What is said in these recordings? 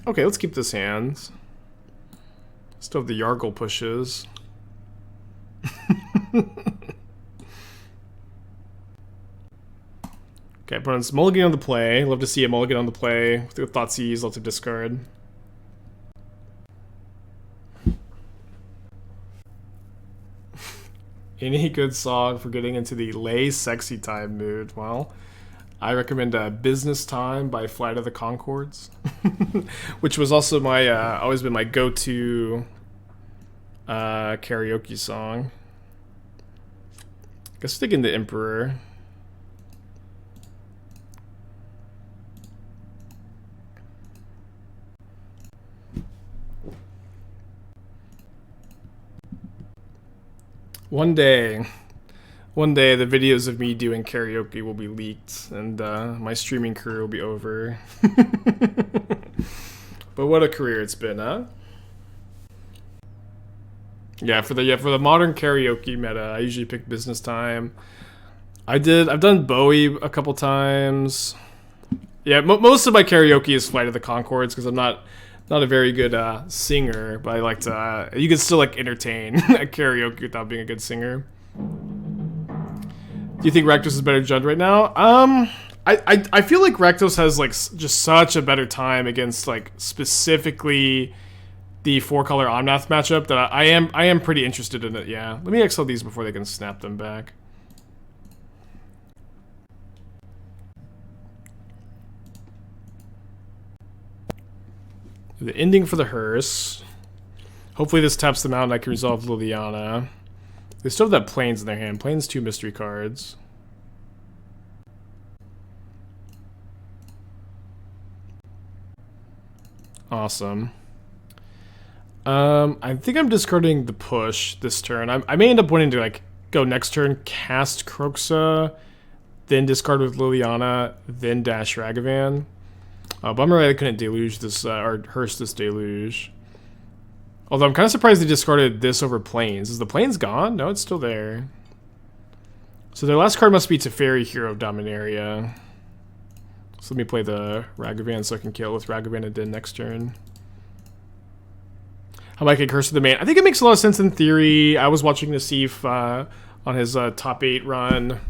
Okay, let's keep this hand. Still have the Yargle pushes. Okay, opponent's mulligan on the play. Love to see a mulligan on the play. With Thoughtseize, lots of discard. Any good song for getting into the lay sexy time mood? Well, I recommend Business Time by Flight of the Conchords, which was also my always been my go-to karaoke song. I guess sticking the Emperor. One day the videos of me doing karaoke will be leaked, and my streaming career will be over. But what a career it's been, huh? Yeah, for the modern karaoke meta, I usually pick Business Time. I've done Bowie a couple times. Yeah, most of my karaoke is Flight of the Conchords because I'm not a very good singer, but I like to. You can still like entertain at karaoke without being a good singer. Do you think Rakdos is better judged right now? I feel like Rakdos has like just such a better time against like specifically the 4-color Omnath matchup that I am pretty interested in it. Yeah, let me exile these before they can snap them back. The ending for the hearse. Hopefully this taps them out and I can resolve Liliana. They still have that Plains in their hand. Plains 2 mystery cards. Awesome. I think I'm discarding the push this turn. I may end up wanting to like go next turn, cast Kroxa, then discard with Liliana, then dash Ragavan. Bummer I couldn't deluge this, or hearse this deluge. Although I'm kind of surprised they discarded this over Plains. Is the Plains gone? No, it's still there. So their last card must be Teferi, Hero of Dominaria. So let me play the Ragavan so I can kill with Ragavan and Den next turn. How about I Curse of the Main? I think it makes a lot of sense in theory. I was watching Nassif on his top 8 run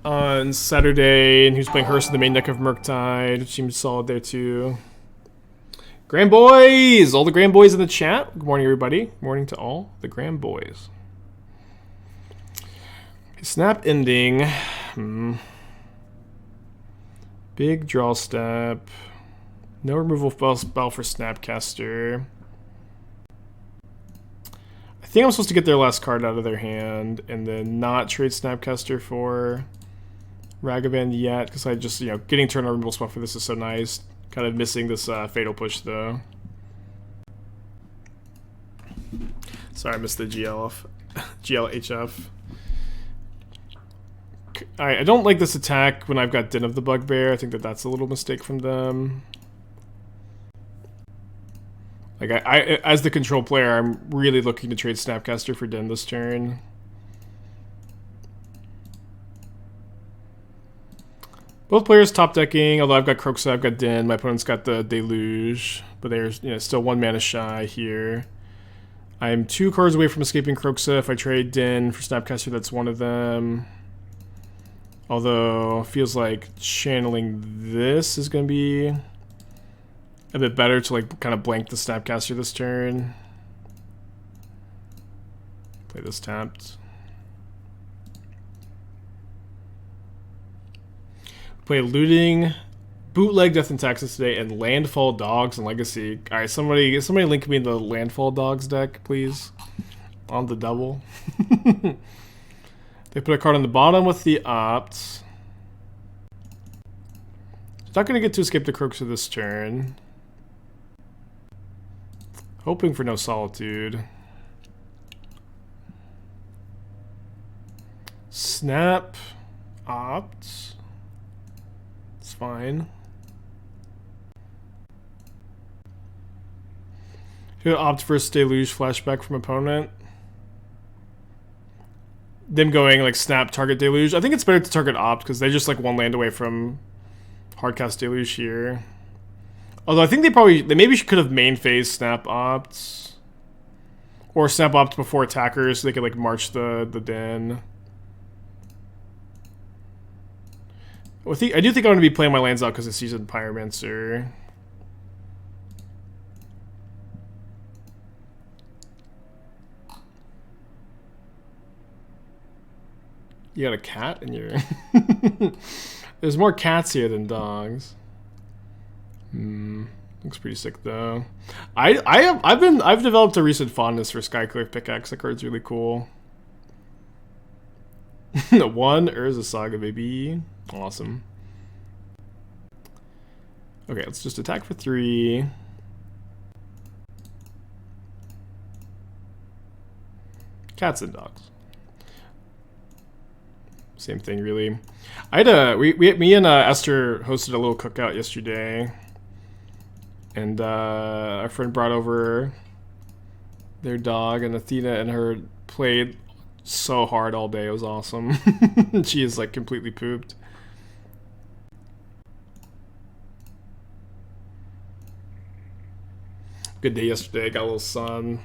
on Saturday, and he was playing Hearse of the main deck of Murktide, which seems solid there too. Grand Boys! All the Grand Boys in the chat. Good morning, everybody. Good morning to all the Grand Boys. Snap ending. Big draw step. No removal spell for Snapcaster. I think I'm supposed to get their last card out of their hand and then not trade Snapcaster for Ragavan yet, because I just, getting turn on removal spell for this is so nice. Kind of missing this Fatal Push, though. Sorry, I missed the GLHF. Alright, I don't like this attack when I've got Den of the Bugbear. I think that's a little mistake from them. Like, I as the control player, I'm really looking to trade Snapcaster for Den this turn. Both players top decking, although I've got Kroxa, I've got Den, my opponent's got the Deluge, but there's still 1 mana shy here. I'm 2 cards away from escaping Kroxa. If I trade Den for Snapcaster, that's one of them. Although, it feels like channeling this is going to be a bit better to like kind of blank the Snapcaster this turn. Play this tapped. Play Looting, Bootleg Death and Taxes today, and Landfall Dogs and Legacy. Alright, somebody link me the Landfall Dogs deck, please. On the double. They put a card on the bottom with the Opt. Not going to get to escape the Kroxa this turn. Hoping for no Solitude. Snap. Opt. It's fine. Who opt first Deluge flashback from opponent? Them going like snap target Deluge. I think it's better to target Opt because they just like 1 land away from Hardcast Deluge here. Although I think they maybe could have main phase Snap Opt. Or Snap Opt before attackers so they could like march the den. Well, I do think I'm going to be playing my lands out because of Seasoned Pyromancer. You got a cat in your... There's more cats here than dogs. Looks pretty sick though. I've developed a recent fondness for Skycliff Pickaxe. That card's really cool. 1 Urza Saga, baby. Awesome. Okay, let's just attack for 3. Cats and dogs. Same thing, really. I had me and Esther hosted a little cookout yesterday, and our friend brought over their dog, and Athena and her played so hard all day. It was awesome. She is like completely pooped. Good day yesterday. Got a little sun.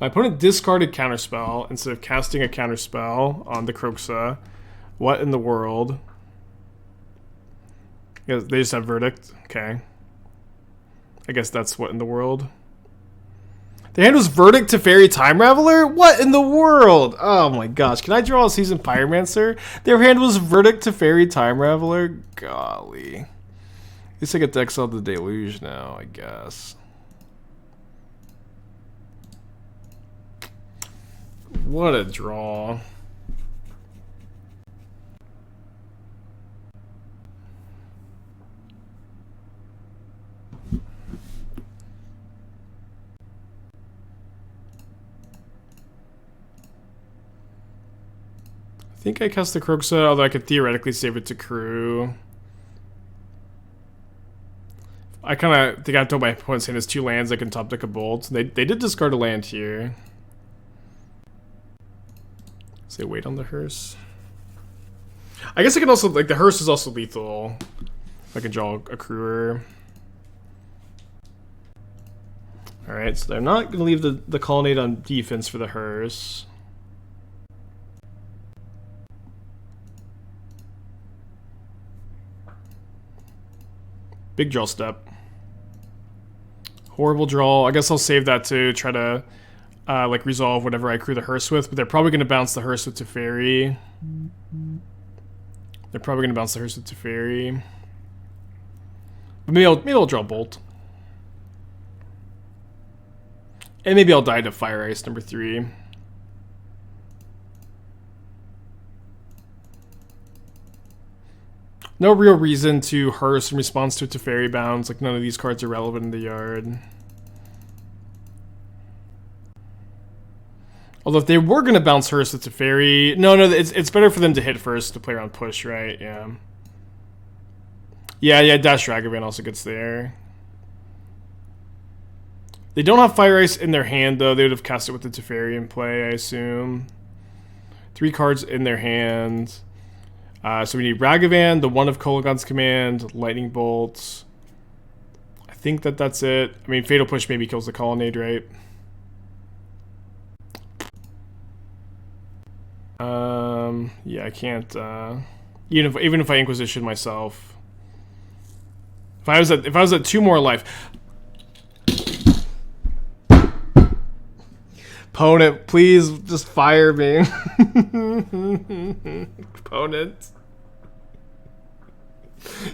My opponent discarded Counterspell instead of casting a Counterspell on the Kroxa. What in the world? Yeah, they just have Verdict. Okay. I guess that's what in the world. The hand was Verdict to Fairy Time Raveler? What in the world? Oh my gosh. Can I draw a Seasoned Pyromancer? Their hand was Verdict to Fairy Time Raveler? Golly. At least I get to exile the Deluge now, I guess. What a draw. I think I cast the Kroxa, although I could theoretically save it to crew. I kind of think I told my opponent's hand has 2 lands that can top deck a bolt. They did discard a land here. Say wait on the hearse. I guess I can also, like, the hearse is also lethal. I can draw a crewer. Alright, so they're not going to leave the colonnade on defense for the hearse. Big draw step. Horrible draw. I guess I'll save that to try to like resolve whatever I crew the hearse with, but they're probably going to bounce the hearse with Teferi. They're probably going to bounce the hearse with Teferi. But maybe I'll draw Bolt. And maybe I'll die to Fire Ice number 3. No real reason to hearse in response to Teferi bounds. Like, none of these cards are relevant in the yard. Although if they were going to bounce hearse with Teferi... No, it's better for them to hit first to play around push, right? Yeah. Yeah, Dash Ragavan also gets there. They don't have Fire Ice in their hand, though. They would have cast it with the Teferi in play, I assume. 3 cards in their hand. So we need Ragavan, the one of Kolaghan's command, Lightning Bolt. I think that's it. I mean, Fatal Push maybe kills the Colonnade, right? Yeah, I can't. Even if I Inquisition myself, if I was at 2 more life. Opponent, please just fire me. Opponent.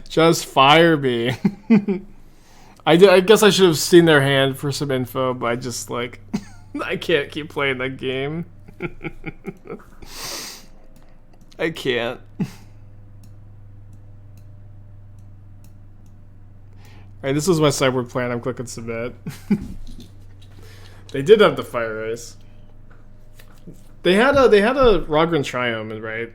Just fire me. I guess I should have seen their hand for some info, but I just, like, I can't keep playing that game. I can't. Alright, this was my sideboard plan. I'm clicking submit. They did have the Fire Ice. They had a Ragran Triome, right?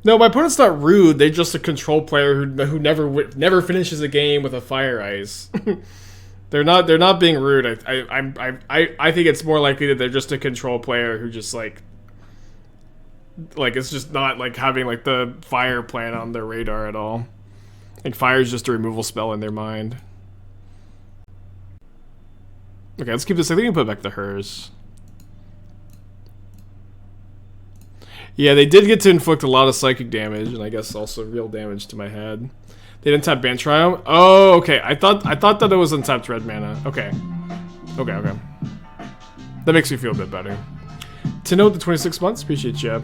No, my opponent's not rude. They're just a control player who never finishes a game with a Fire Ice. They're not being rude. I think it's more likely that they're just a control player who just, like, Like, it's just not like having like the fire plan on their radar at all. Like, fire is just a removal spell in their mind. Okay, let's keep this. I think we can put back the hers. Yeah, they did get to inflict a lot of psychic damage, and I guess also real damage to my head. They didn't tap Bant Triumph. Oh, okay. I thought that it was untapped red mana. Okay. Okay. That makes me feel a bit better. To note the 26 months, appreciate you.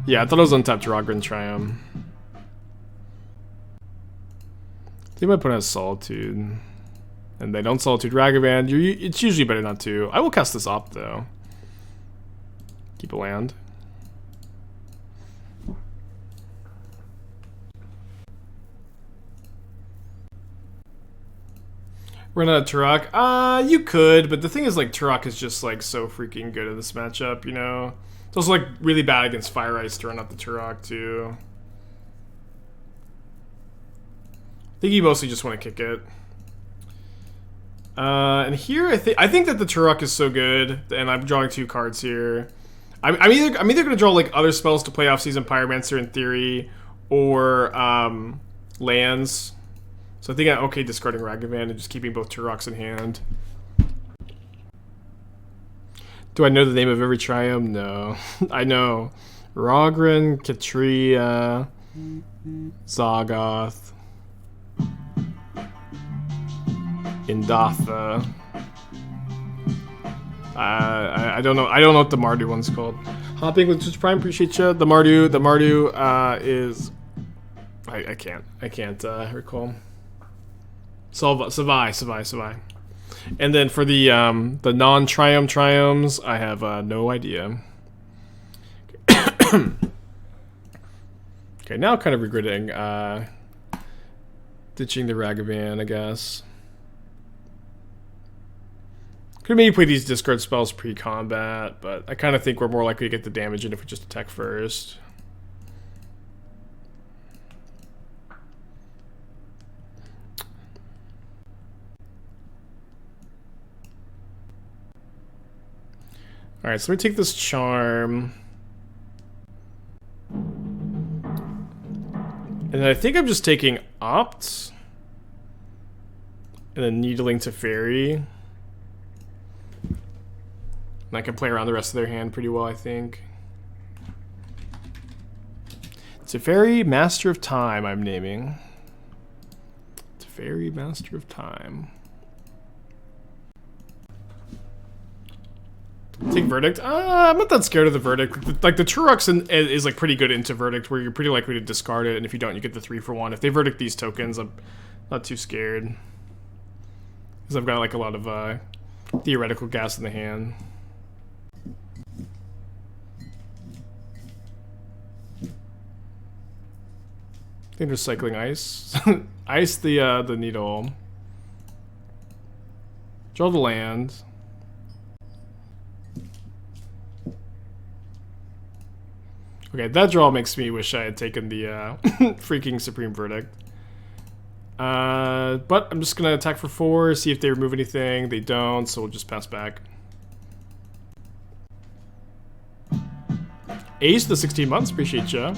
Yeah, I thought it was untapped Graven Triumph. They might put out Solitude. And they don't Solitude Ragavan. It's usually better not to. I will cast this up, though. Keep a land. Run out of Tourach. You could, but the thing is, like, Tourach is just, like, so freaking good at this matchup, you know? It's also, like, really bad against Fire Ice to run out the Tourach, too. I think you mostly just want to kick it. And here, I think that the Tourach is so good, and I'm drawing 2 cards here. I'm either gonna draw like other spells to play off Seasoned Pyromancer in theory, or lands. So I think I'm okay discarding Ragavan and just keeping both Tourachs in hand. Do I know the name of every Triumph? No. I know Rogran, Katria, Zoggoth, Indatha. I don't know. I don't know what the Mardu one's called. Hopping with Twitch Prime, appreciate you. The Mardu is. I can't recall. Savai. And then for the non-Triumphs, I have no idea. Okay, now kind of regretting ditching the Ragavan, I guess. Could maybe play these discard spells pre-combat, but I kind of think we're more likely to get the damage in if we just attack first. Alright, so let me take this Charm. And I think I'm just taking Opt. And then Needling to Fairy. And I can play around the rest of their hand pretty well, I think. Teferi, Master of Time, I'm naming. Teferi, Master of Time. Take Verdict? I'm not that scared of the Verdict. Like, the Tourach is like pretty good into Verdict, where you're pretty likely to discard it, and if you don't, you get the 3-for-1. If they Verdict these tokens, I'm not too scared. Because I've got like a lot of theoretical gas in the hand. I think they're cycling Ice. Ice the Needle. Draw the land. Okay, that draw makes me wish I had taken the freaking Supreme Verdict. But I'm just gonna attack for 4, see if they remove anything. They don't, so we'll just pass back. Ace, the 16 months, appreciate ya.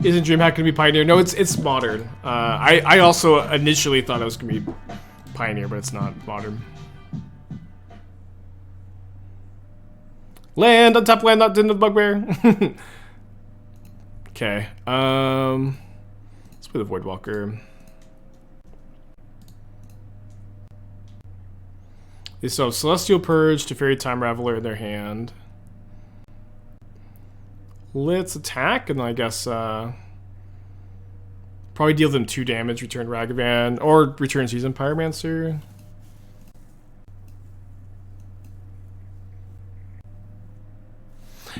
Isn't DreamHack gonna be Pioneer? No, it's Modern. I also initially thought it was gonna be Pioneer, but it's not Modern. Land, untap land, not into the Bugbear. Okay, let's play the Voidwalker. They still have Celestial Purge to Fairy Time Raveler in their hand. Let's attack, and I guess probably deal them 2 damage, return Ragavan, or return Seasoned Pyromancer.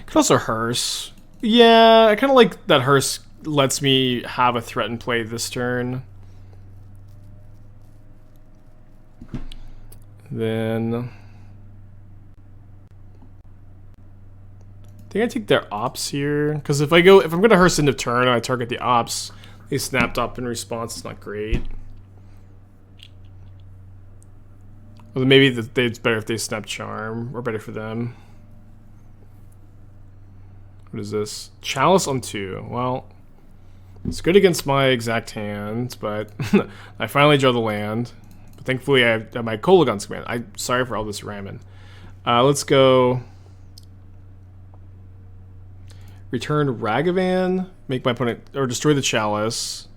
Could also Hearse. Yeah, I kind of like that Hearse lets me have a threat in play this turn. Then I think I take their Ops here, because if I'm gonna Hearse end of turn and I target the Ops, they snapped up in response. It's not great. Well, maybe it's better if they snap Charm, or better for them. What is this? Chalice on 2. Well, it's good against my exact hand, but I finally draw the land. But thankfully, I have my Kolaghan's command. I'm sorry for all this ramming. Let's go. Return Ragavan. Make my opponent, or destroy the Chalice.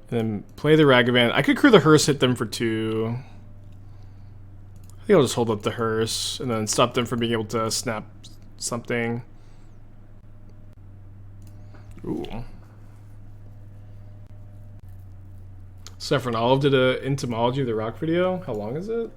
And then play the Ragavan. I could crew the Hearse, hit them for 2. I think I'll just hold up the Hearse and then stop them from being able to snap something. Ooh. Saffron Olive did a entomology of the rock video. How long is it?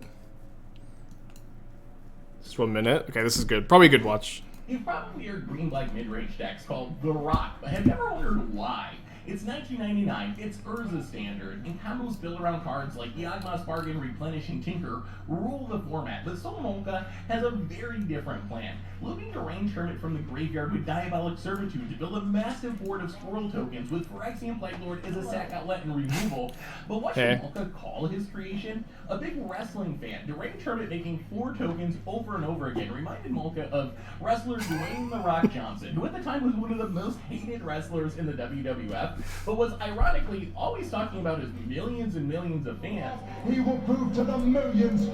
Just 1 minute. Okay, this is good. Probably a good watch. You've probably heard green-black mid-range decks called The Rock, but have you ever wondered why? It's 1999, it's Urza standard, and combos built around cards like Yawgmoth Bargain, Replenishing Tinker rule the format, but MONKE has a very different plan. Looking to range Hermit from the graveyard with Diabolic Servitude to build a massive board of Squirrel tokens with Phyrexian Blightlord as a sack outlet and removal. But what should MONKE call his creation? A big wrestling fan, the range Hermit making 4 tokens over and over again reminded MONKE of wrestler Dwayne "The Rock" Johnson, who at the time was one of the most hated wrestlers in the WWF, but was ironically always talking about his millions and millions of fans. He will prove to the millions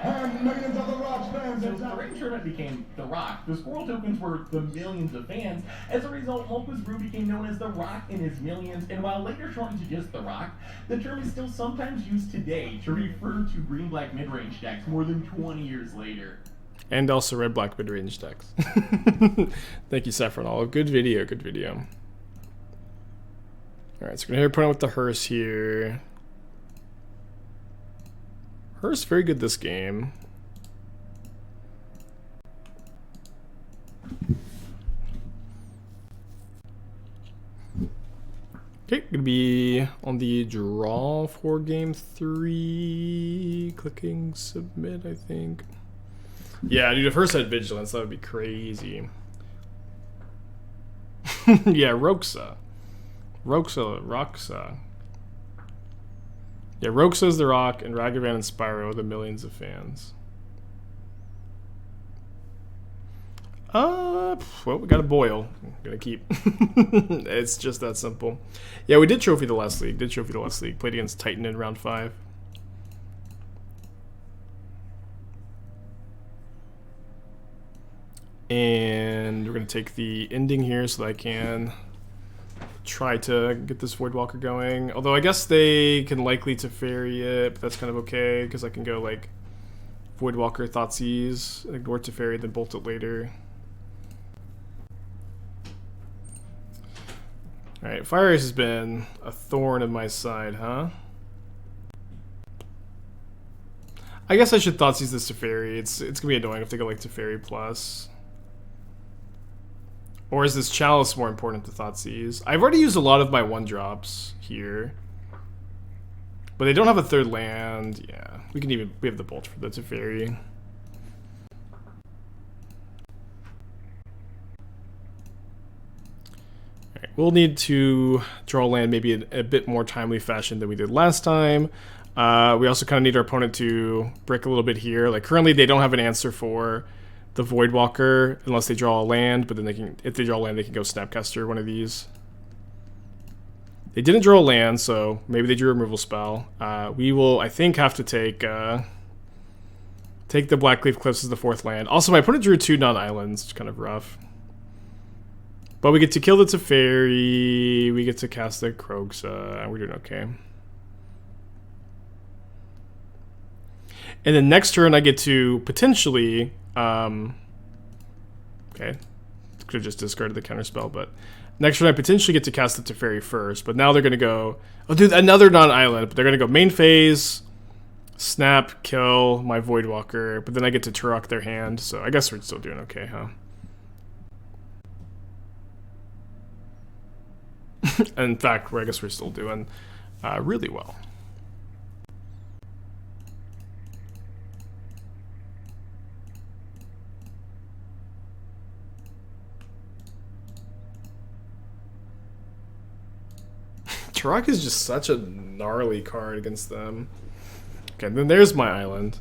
and millions of The Rock's fans. So the range Hermit became The Rock. The Squirrel tokens were the millions of fans. As a result, MONKE's brew became known as The Rock and his millions, and while later shortened to just The Rock, the term is still sometimes used today to refer to green-black mid-range decks more than 20 years later. And also red-black mid-range decks. Thank you, Saffron Olive. Good video, good video. Alright, so we're going to hit our opponent with the Hearse here. Hearse very good this game. Okay, going to be on the draw for game 3. Clicking submit, I think. Yeah, dude, if Hearse had Vigilance, that would be crazy. Yeah, Kroxa. Roxa. Yeah, Roxa's the Rock, and Ragavan and Spyro, the millions of fans. Well, we got a boil. I'm gonna keep. It's just that simple. Yeah, we did trophy the last league. Played against Titan in round 5. And we're gonna take the ending here so that I can try to get this Voidwalker going. Although I guess they can likely Teferi it, but that's kind of okay because I can go like Voidwalker, Thoughtseize, ignore Teferi, then bolt it later. Alright, Fire Ice has been a thorn in my side, huh? I guess I should Thoughtseize this Teferi. It's gonna be annoying if they go like Teferi plus. Or is this Chalice more important to Thoughtseize? I've already used a lot of my 1-drops here. But they don't have a 3rd land. Yeah, we have the bolt for the Teferi. Alright, we'll need to draw land maybe in a bit more timely fashion than we did last time. We also kind of need our opponent to brick a little bit here. Like currently they don't have an answer for the Voidwalker unless they draw a land, but then they can, if they draw a land, they can go Snapcaster one of these. They didn't draw a land, so maybe they drew a removal spell. We will, I think, have to take the Blackcleave Cliffs as the 4th land. Also, my opponent drew 2 non-islands, which is kind of rough. But we get to kill the Teferi, we get to cast the Kroxa, and we're doing okay. And then next turn I get to potentially okay, could have just discarded the counterspell, but next turn I potentially get to cast the Teferi first, but now they're gonna go, oh dude, another non-island, but they're gonna go main phase, snap, kill my Voidwalker, but then I get to Tourach their hand, so I guess we're still doing okay, huh? In fact, I guess we're still doing really well. Tourach is just such a gnarly card against them. Okay, then there's my island.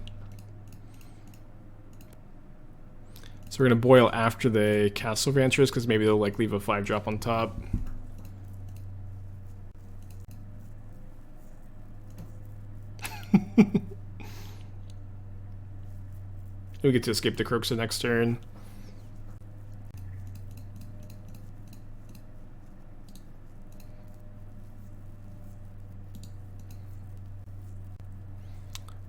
So we're gonna boil after they cast Sylvantress because maybe they'll like leave a 5-drop on top. We get to escape the Kroxa next turn.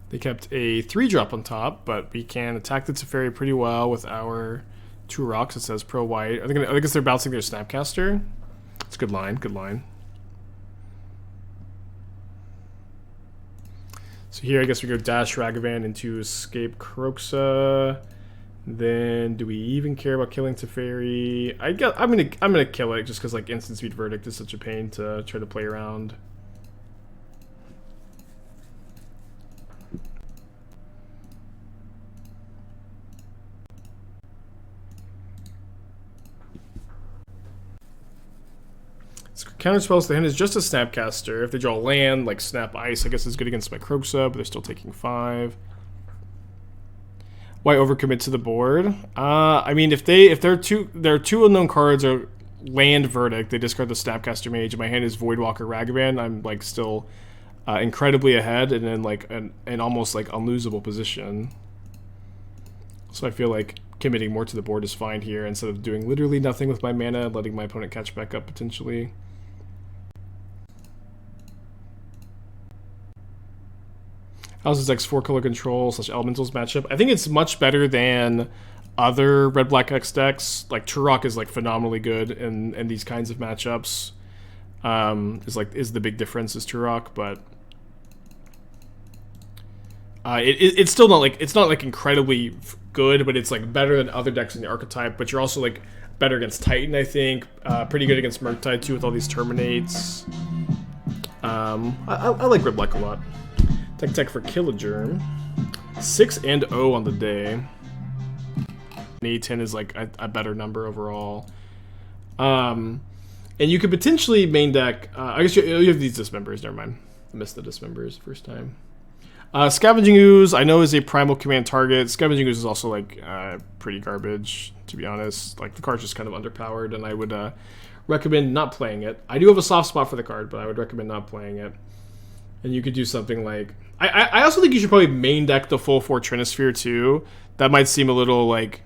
They kept a 3-drop on top, but we can attack the Teferi pretty well with our 2 rocks. It says pro white. I guess they're bouncing their Snapcaster. It's a good line, good line. So here I guess we go dash Ragavan into escape Kroxa. Then do we even care about killing Teferi? I'm gonna kill it just because like instant speed verdict is such a pain to try to play around. Counter spells to the hand is just a Snapcaster. If they draw land, like Snap Ice, I guess is good against my Kroxa, but they're still taking 5. Why overcommit to the board? I mean, if there are two unknown cards or land verdict, they discard the Snapcaster Mage, and my hand is Voidwalker Ragavan, I'm like still incredibly ahead and in like an almost like unlosable position. So I feel like committing more to the board is fine here instead of doing literally nothing with my mana and letting my opponent catch back up potentially. How's this X 4-color control / elementals matchup? I think it's much better than other red black X decks. Like Tourach is like phenomenally good in these kinds of matchups. Is the big difference is Tourach, but it's still not like incredibly good, but it's like better than other decks in the archetype. But you're also like better against Titan, I think. Pretty good against Murktide too with all these Terminates. I like red black a lot. Tech for Killagerm. 6-0 on the day. 10 is like a better number overall. And you could potentially main deck. I guess you have these dismembers. Never mind. I missed the dismembers first time. Scavenging Ooze, I know, is a primal command target. Scavenging Ooze is also like pretty garbage, to be honest. Like the card's just kind of underpowered, and I would recommend not playing it. I do have a soft spot for the card, but I would recommend not playing it. And you could do something like... I also think you should probably main deck the full 4 Trinisphere too. That might seem a little like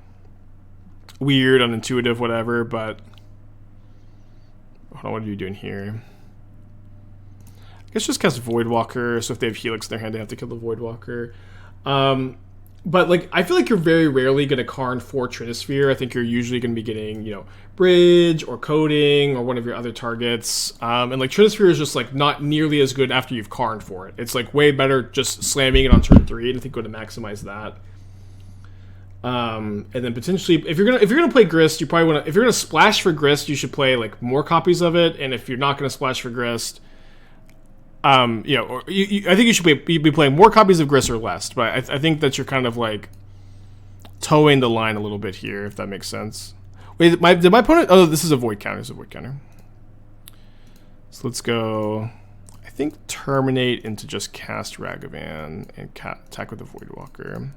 weird, unintuitive, whatever, but... Hold on, what are you doing here? I guess just cast Voidwalker, so if they have Helix in their hand, they have to kill the Voidwalker. But like, I feel like you're very rarely going to Karn 4 Trinisphere. I think you're usually going to be getting, you know, Bridge or Coding or one of your other targets. And like Trinisphere is just like not nearly as good after you've Karned for it. It's like way better just slamming it on turn 3, and I think going to maximize that. And then potentially, if you're gonna play Grist, you probably want to. If you're gonna splash for Grist, you should play like more copies of it. And if you're not gonna splash for Grist, I think you should be playing more copies of Grist or less. But I think that you're kind of like towing the line a little bit here, if that makes sense. Wait, did my opponent? Oh, this is a void counter. It's a void counter. So let's go. I think Terminate into just cast Ragavan and attack with the Voidwalker.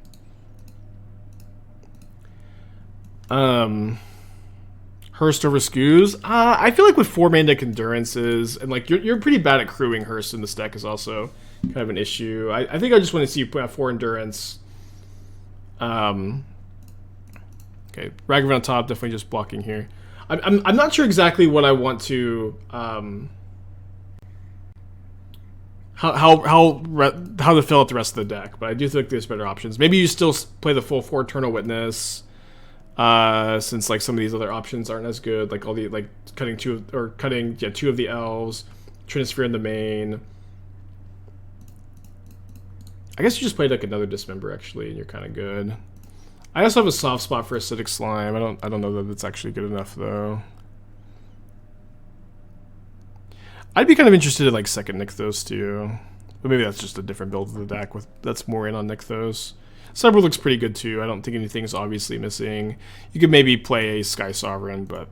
Hearst over Scoos. I feel like with 4 mana deck Endurances, and like you're pretty bad at crewing Hearst in this deck is also kind of an issue. I think I just want to see you put 4 Endurance. Okay, Ragavan on top, definitely just blocking here. I'm not sure exactly what I want to how to fill out the rest of the deck, but I do think there's better options. Maybe you still play the full 4 Eternal Witness. Since like some of these other options aren't as good, like all the like cutting 2 of the elves, Trinisphere in the main. I guess you just played like another Dismember actually, and you're kind of good. I also have a soft spot for Acidic Slime. I don't know that it's actually good enough though. I'd be kind of interested in like second Nykthos too, but maybe that's just a different build of the deck that's more in on Nykthos. Cyber looks pretty good too. I don't think anything's obviously missing. You could maybe play a Sky Sovereign, but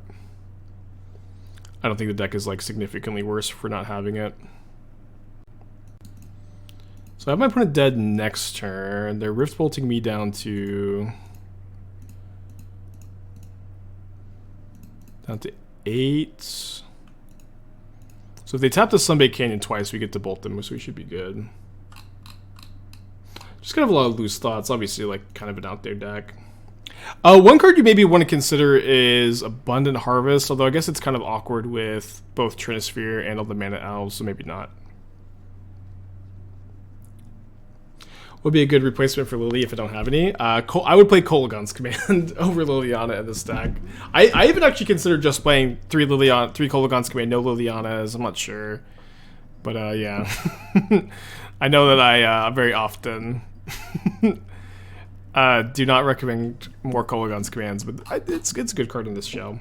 I don't think the deck is like significantly worse for not having it. So I have my opponent dead next turn. They're Rift Bolting me down to 8. So if they tap the Sunbaked Canyon twice, we get to bolt them, so we should be good. Just kind of a lot of loose thoughts. Obviously, like kind of an out there deck. One card you maybe want to consider is Abundant Harvest, although I guess it's kind of awkward with both Trinisphere and all the Mana Elves, so maybe not. Would be a good replacement for Lily if I don't have any. I would play Kolaghan's Command over Liliana in this deck. I even actually considered just playing 3 Kolaghan's Command, no Lilianas. I'm not sure. But yeah. I know that I very often do not recommend more Kolaghan's Commands, but it's a good card in this show.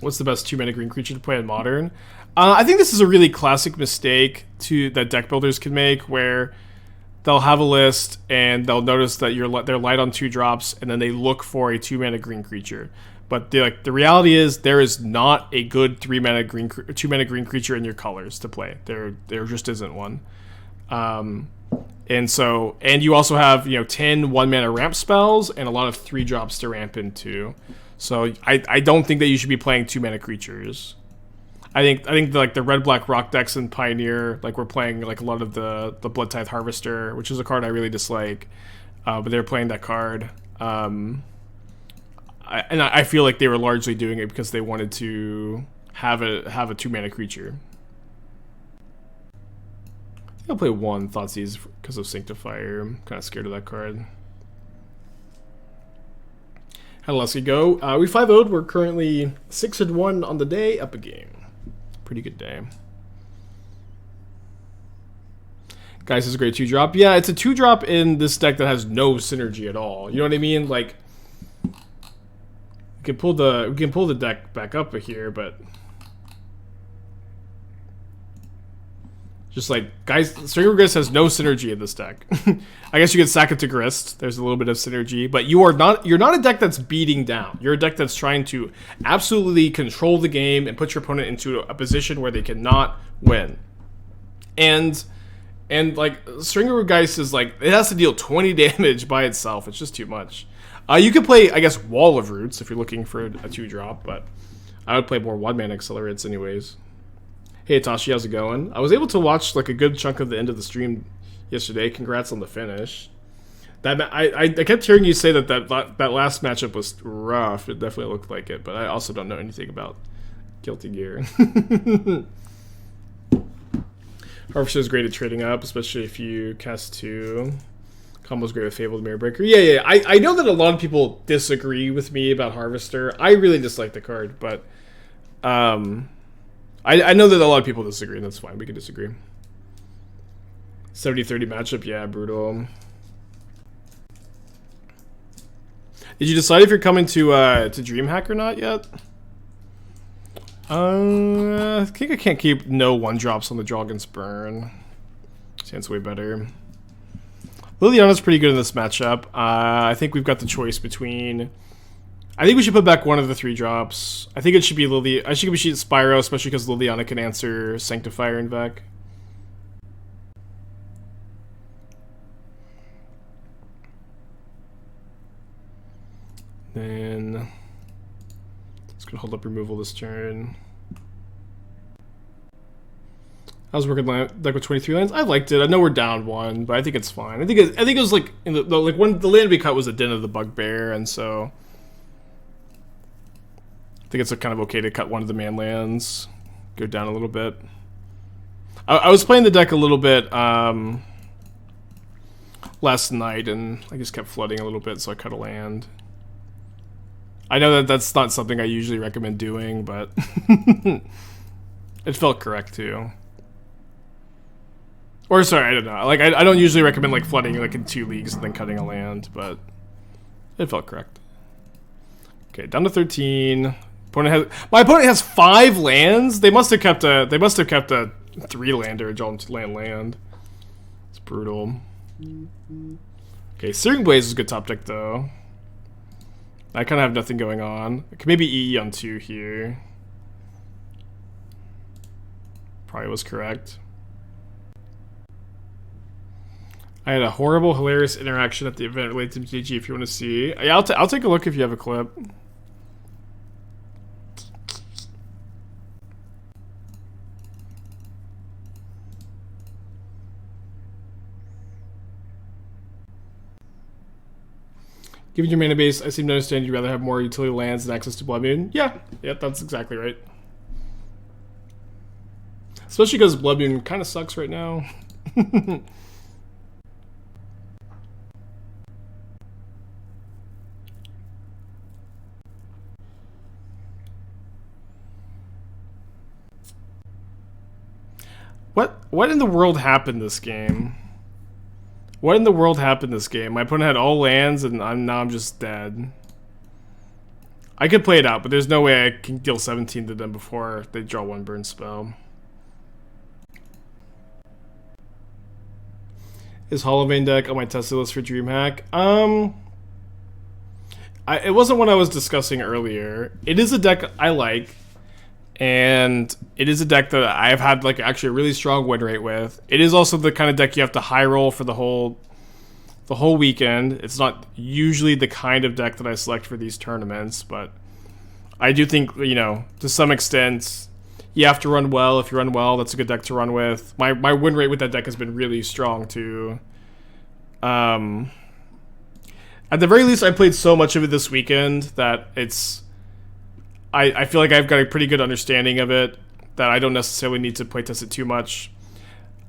What's the best 2-mana green creature to play in Modern? I think this is a really classic mistake that deck builders can make, where they'll have a list and they'll notice that they're light on 2 drops, and then they look for a 2-mana green creature. But the reality is there is not a good 2-mana green creature in your colors to play. There just isn't one. And you also have 10 1-mana ramp spells and a lot of 3 drops to ramp into. So I don't think that you should be playing 2-mana creatures. I think like the red-black rock decks in Pioneer, like we're playing like a lot of the Blood Tithe Harvester, which is a card I really dislike, but they're playing that card. I feel like they were largely doing it because they wanted to have a 2-mana creature. I think I'll play 1 Thoughtseize because of Sanctifier. I'm kind of scared of that card. How did Leslie go? We 5-0'd. We're currently 6-1 on the day, up a game. Pretty good day. Guys, this is a great 2-drop. Yeah, it's a 2-drop in this deck that has no synergy at all. You know what I mean? Like, we can pull the deck back up here, but just like, guys, Stringer Grist has no synergy in this deck. I guess you could sack it to Grist. There's a little bit of synergy, but you're not a deck that's beating down. You're a deck that's trying to absolutely control the game and put your opponent into a position where they cannot win. And like Stringer Geist is like, it has to deal 20 damage by itself. It's just too much. You could play, I guess, Wall of Roots if you're looking for a 2-drop, but I would play more 1-mana accelerates anyways. Hey Tashi, how's it going? I was able to watch like a good chunk of the end of the stream yesterday. Congrats on the finish. I kept hearing you say that last matchup was rough. It definitely looked like it, but I also don't know anything about Guilty Gear. Harvester is great at trading up, especially if you cast 2. Combo's great with Fabled Mirror Breaker. Yeah. I know that a lot of people disagree with me about Harvester. I really dislike the card, but I know that a lot of people disagree, and that's fine. We can disagree. 70-30 matchup, yeah, brutal. Did you decide if you're coming to DreamHack or not yet? I think I can't keep no 1-drops on the Draugen's Burn. Sounds way better. Liliana's pretty good in this matchup. I think we've got the choice between... I think we should put back one of the 3-drops. I think it should be Lily. I think we should Spyro, especially because Liliana can answer Sanctifier and Vec. Then it's gonna hold up removal this turn. I was working deck with 23 lands. I liked it. I know we're down 1, but I think it's fine. I think it was like in like when the land we cut was a Den of the Bugbear, and so I think it's kind of okay to cut one of the man lands, go down a little bit. I was playing the deck a little bit last night, and I just kept flooding a little bit, so I cut a land. I know that that's not something I usually recommend doing, but it felt correct too. Or sorry, I don't know. Like I don't usually recommend like flooding like in 2 leagues and then cutting a land, but it felt correct. Okay, down to 13. My opponent has 5 lands. They must have kept a 3-lander, a land. It's brutal. Okay, Searing Blaze is a good top deck though. I kind of have nothing going on. I could maybe EE on 2 here. Probably was correct. I had a horrible, hilarious interaction at the event related to MTG if you want to see. Yeah, I'll take a look if you have a clip. Given your mana base, I seem to understand you'd rather have more utility lands and access to Blood Moon. Yeah, that's exactly right. Especially because Blood Moon kind of sucks right now. What in the world happened this game? What in the world happened this game? My opponent had all lands and now I'm just dead. I could play it out, but there's no way I can deal 17 to them before they draw 1 burn spell. Is Hollowvein deck on my tested list for DreamHack? It wasn't what I was discussing earlier. It is a deck I like, and it is a deck that I've had like actually a really strong win rate with. It is also the kind of deck you have to high roll for the whole weekend. It's not usually the kind of deck that I select for these tournaments, but I do think, you know, to some extent, you have to run well. If you run well, that's a good deck to run with. My win rate with that deck has been really strong too. At the very least, I played so much of it this weekend that it's... I feel like I've got a pretty good understanding of it, that I don't necessarily need to playtest it too much.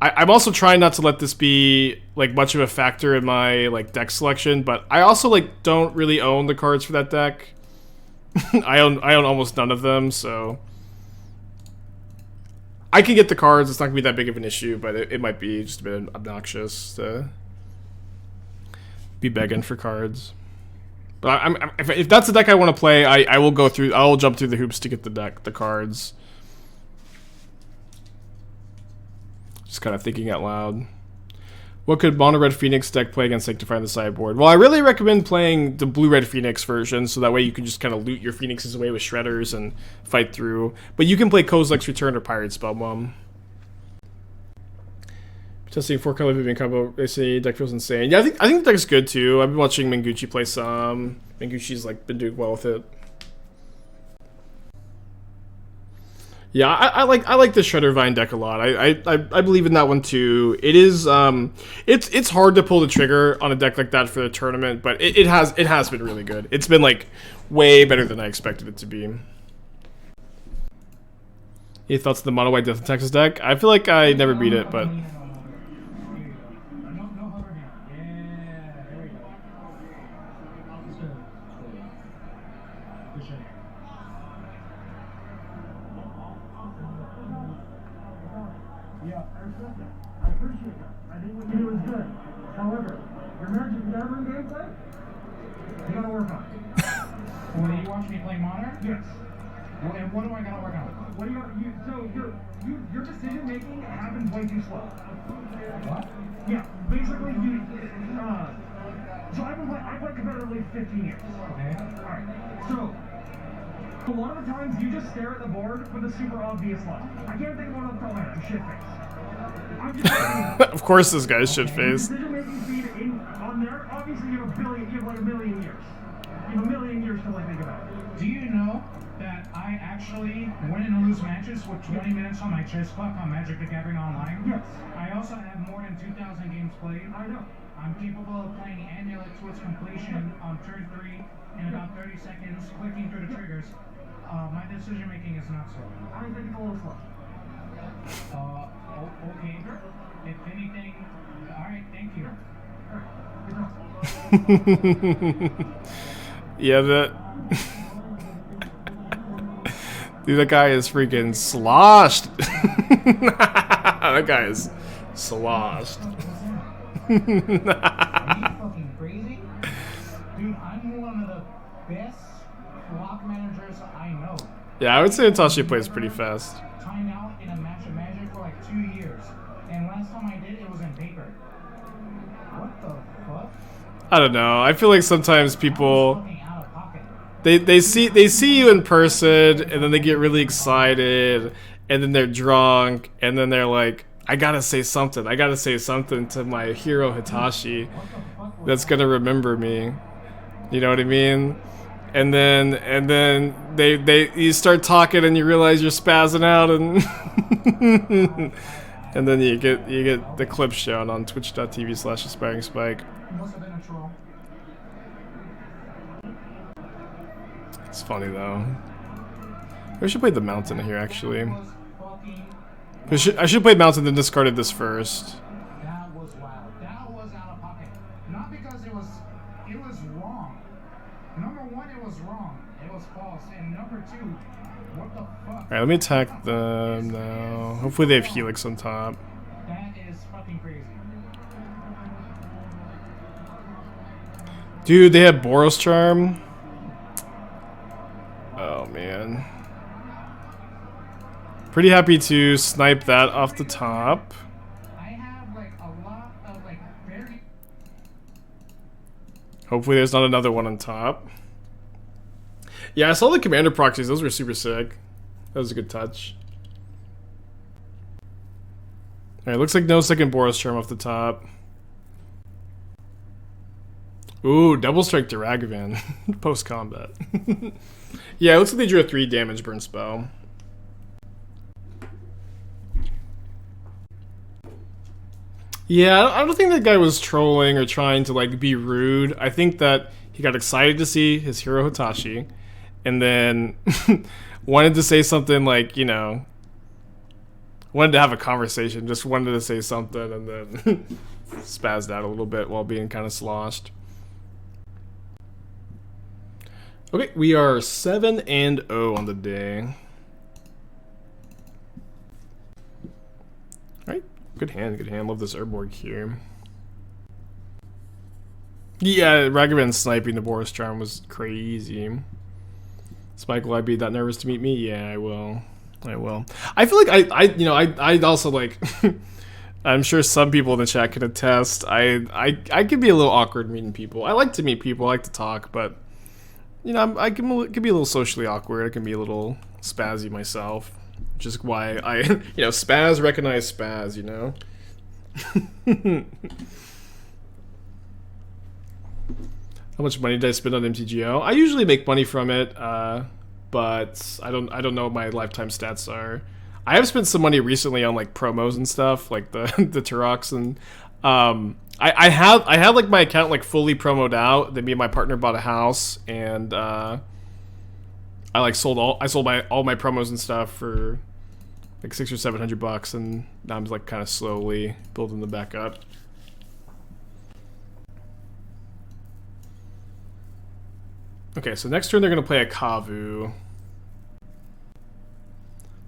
I'm also trying not to let this be like much of a factor in my like deck selection, but I also like don't really own the cards for that deck. I own almost none of them, so I can get the cards. It's not gonna be that big of an issue, but it might be just a bit obnoxious to be begging for cards. But if that's the deck I want to play, I will go through. I'll jump through the hoops to get the cards. Just kind of thinking out loud. What could Mono Red Phoenix deck play against Sanctifying the sideboard? Well, I really recommend playing the Blue Red Phoenix version, so that way you can just kind of loot your Phoenixes away with Shredders and fight through. But you can play Kozilek's Return or Pirate Spellbomb. Testing 4-color Vivian combo. They say deck feels insane. Yeah, I think the deck's good too. I've been watching Mengucci play some. Mengucci's like been doing well with it. Yeah, I like the Shreddervine deck a lot. I believe in that one too. It is it's hard to pull the trigger on a deck like that for the tournament, but it has been really good. It's been like way better than I expected it to be. Any thoughts on the Mono White Death in Texas deck? I feel like I never beat it, but However, your Magic the Gathering gameplay, you gotta work on it. Well, you watch me play Modern? Yes. Well, and what do I gotta work on? What do your decision making happens way too slow. What? Yeah, basically so I played competitively for 15 years. Okay. Alright. So a lot of the times you just stare at the board with a super obvious line. I can't think of one off the top of my head. I'm shit face. of course this guy's shit faced. Decision-making speed on there, obviously you have like a million years. You have a million years to like think about it. Do you know that I actually win and lose matches with 20 minutes on my chess clock on Magic the Gathering Online? Yes. I also have more than 2,000 games played. I know. I'm capable of playing Amulet to its completion on turn 3 in about 30 seconds, clicking through the triggers. My decision making is not slow. I think it's a little slow. Okay. If anything, alright, thank you. Yeah, dude, that guy is freaking sloshed. That guy is sloshed. Are you fucking crazy? Dude, I'm one of the best block managers I know. Yeah, I would say Itachi plays pretty fast. Timed out in a match of Magic for like 2 years. And last time I did, it was in paper. What the fuck? I don't know. I feel like sometimes people... Fucking out of pocket. they see you in person, and then they get really excited, and then they're drunk, and then they're like, I gotta say something. I gotta say something to my hero Hitachi that's gonna remember me. You know what I mean? And then you start talking, and you realize you're spazzing out, and and then you get the clip shown on twitch.tv/aspiringspike. Must have been a troll. It's funny though. We should play the mountain here actually. I should play mountain then discarded this first. That was wild. That was out of pocket. Not because it was wrong. Number one, it was wrong. It was false. And number two, what the fuck? Alright, let me attack them now. Hopefully they have Helix on top. That is fucking crazy. Dude, they have Boros Charm. Oh man. Pretty happy to snipe that off the top. I have like a lot of like very. Hopefully there's not another one on top. Yeah, I saw the commander proxies. Those were super sick. That was a good touch. Alright, looks like no second Boros Charm off the top. Ooh, double strike to Ragavan. Post combat. Yeah, it looks like they drew a 3 damage burn spell. Yeah, I don't think that guy was trolling or trying to like be rude. I think that he got excited to see his hero Hitachi, and then wanted to say something like, you know, wanted to have a conversation, just wanted to say something, and then spazzed out a little bit while being kind of sloshed. Okay, we are 7-0 on the day. Alright, good hand, good hand. Love this Urborg here. Yeah, Ragavan sniping the Boros Charm was crazy. Spike, will I be that nervous to meet me? Yeah, I will. I will. I feel like I also like I'm sure some people in the chat can attest. I can be a little awkward meeting people. I like to meet people, I like to talk, but you know, I can be a little socially awkward. I can be a little spazzy myself, which is why I, you know, spaz recognize spaz, you know. How much money did I spend on MTGO? I usually make money from it, but I don't know what my lifetime stats are. I have spent some money recently on like promos and stuff, like the the Tourachs, and I had like my account like fully promoed out. Then me and my partner bought a house, and I sold all my promos and stuff for like $600 or $700, and now I'm like kind of slowly building them back up. Okay, so next turn they're gonna play a Kavu.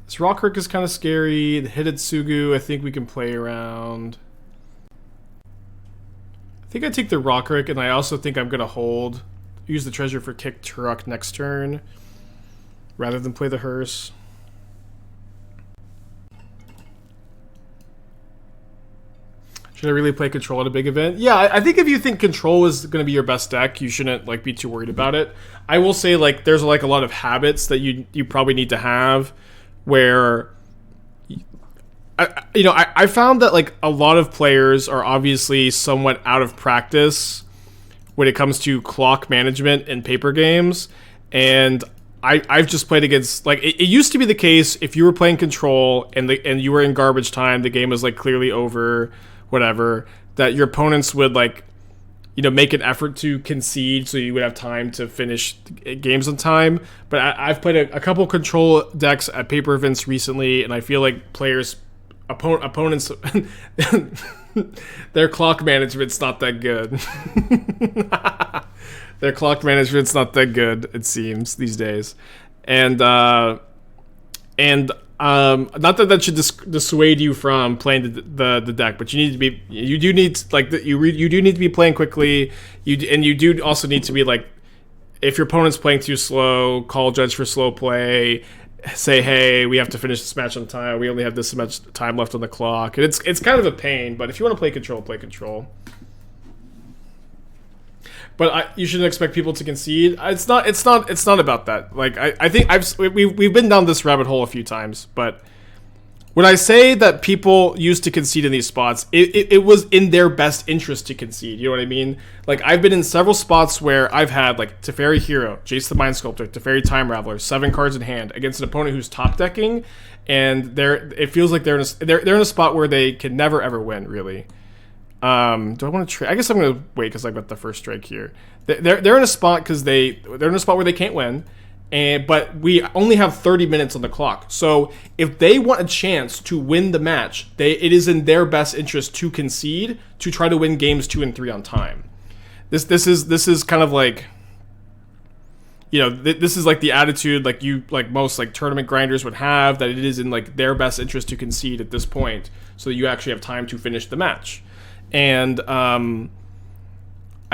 This Rockrick is kind of scary. The Hidetsugu I think we can play around. I think I take the Rockrick, and I also think I'm gonna use the treasure for kick Tourach next turn, rather than play the hearse. Should I really play control at a big event? Yeah, I think if you think control is gonna be your best deck, you shouldn't like be too worried about it. I will say like there's like a lot of habits that you probably need to have, where I found that like a lot of players are obviously somewhat out of practice when it comes to clock management in paper games, and I've just played against like it used to be the case if you were playing control and you were in garbage time, the game was like clearly over, whatever, that your opponents would like, you know, make an effort to concede so you would have time to finish games on time. But I've played a couple control decks at paper events recently, and I feel like opponents their clock management's not that good. Their clock management's not that good, it seems, these days. And not that should dissuade you from playing the deck, but you do need to be playing quickly. You do also need to be like, if your opponent's playing too slow, call judge for slow play. Say, hey, we have to finish this match on time. We only have this much time left on the clock. And it's kind of a pain, but if you want to play control, play control. but you shouldn't expect people to concede. It's not about that. Like I think we've been down this rabbit hole a few times, but when I say that people used to concede in these spots, it was in their best interest to concede. You know what I mean? Like, I've been in several spots where I've had, like, Teferi Hero, Jace the Mind Sculptor, Teferi Time Raveler, 7 cards in hand, against an opponent who's top decking, and it feels like they're in a spot where they can never, ever win, really. Do I want to trade? I guess I'm going to wait because I've got the first strike here. They're in a spot because they're in a spot where they can't win. But we only have 30 minutes on the clock. So if they want a chance to win the match, it is in their best interest to concede to try to win games 2 and 3 on time. This is kind of like, you know, this is like the attitude like most like tournament grinders would have, that it is in like their best interest to concede at this point so that you actually have time to finish the match. And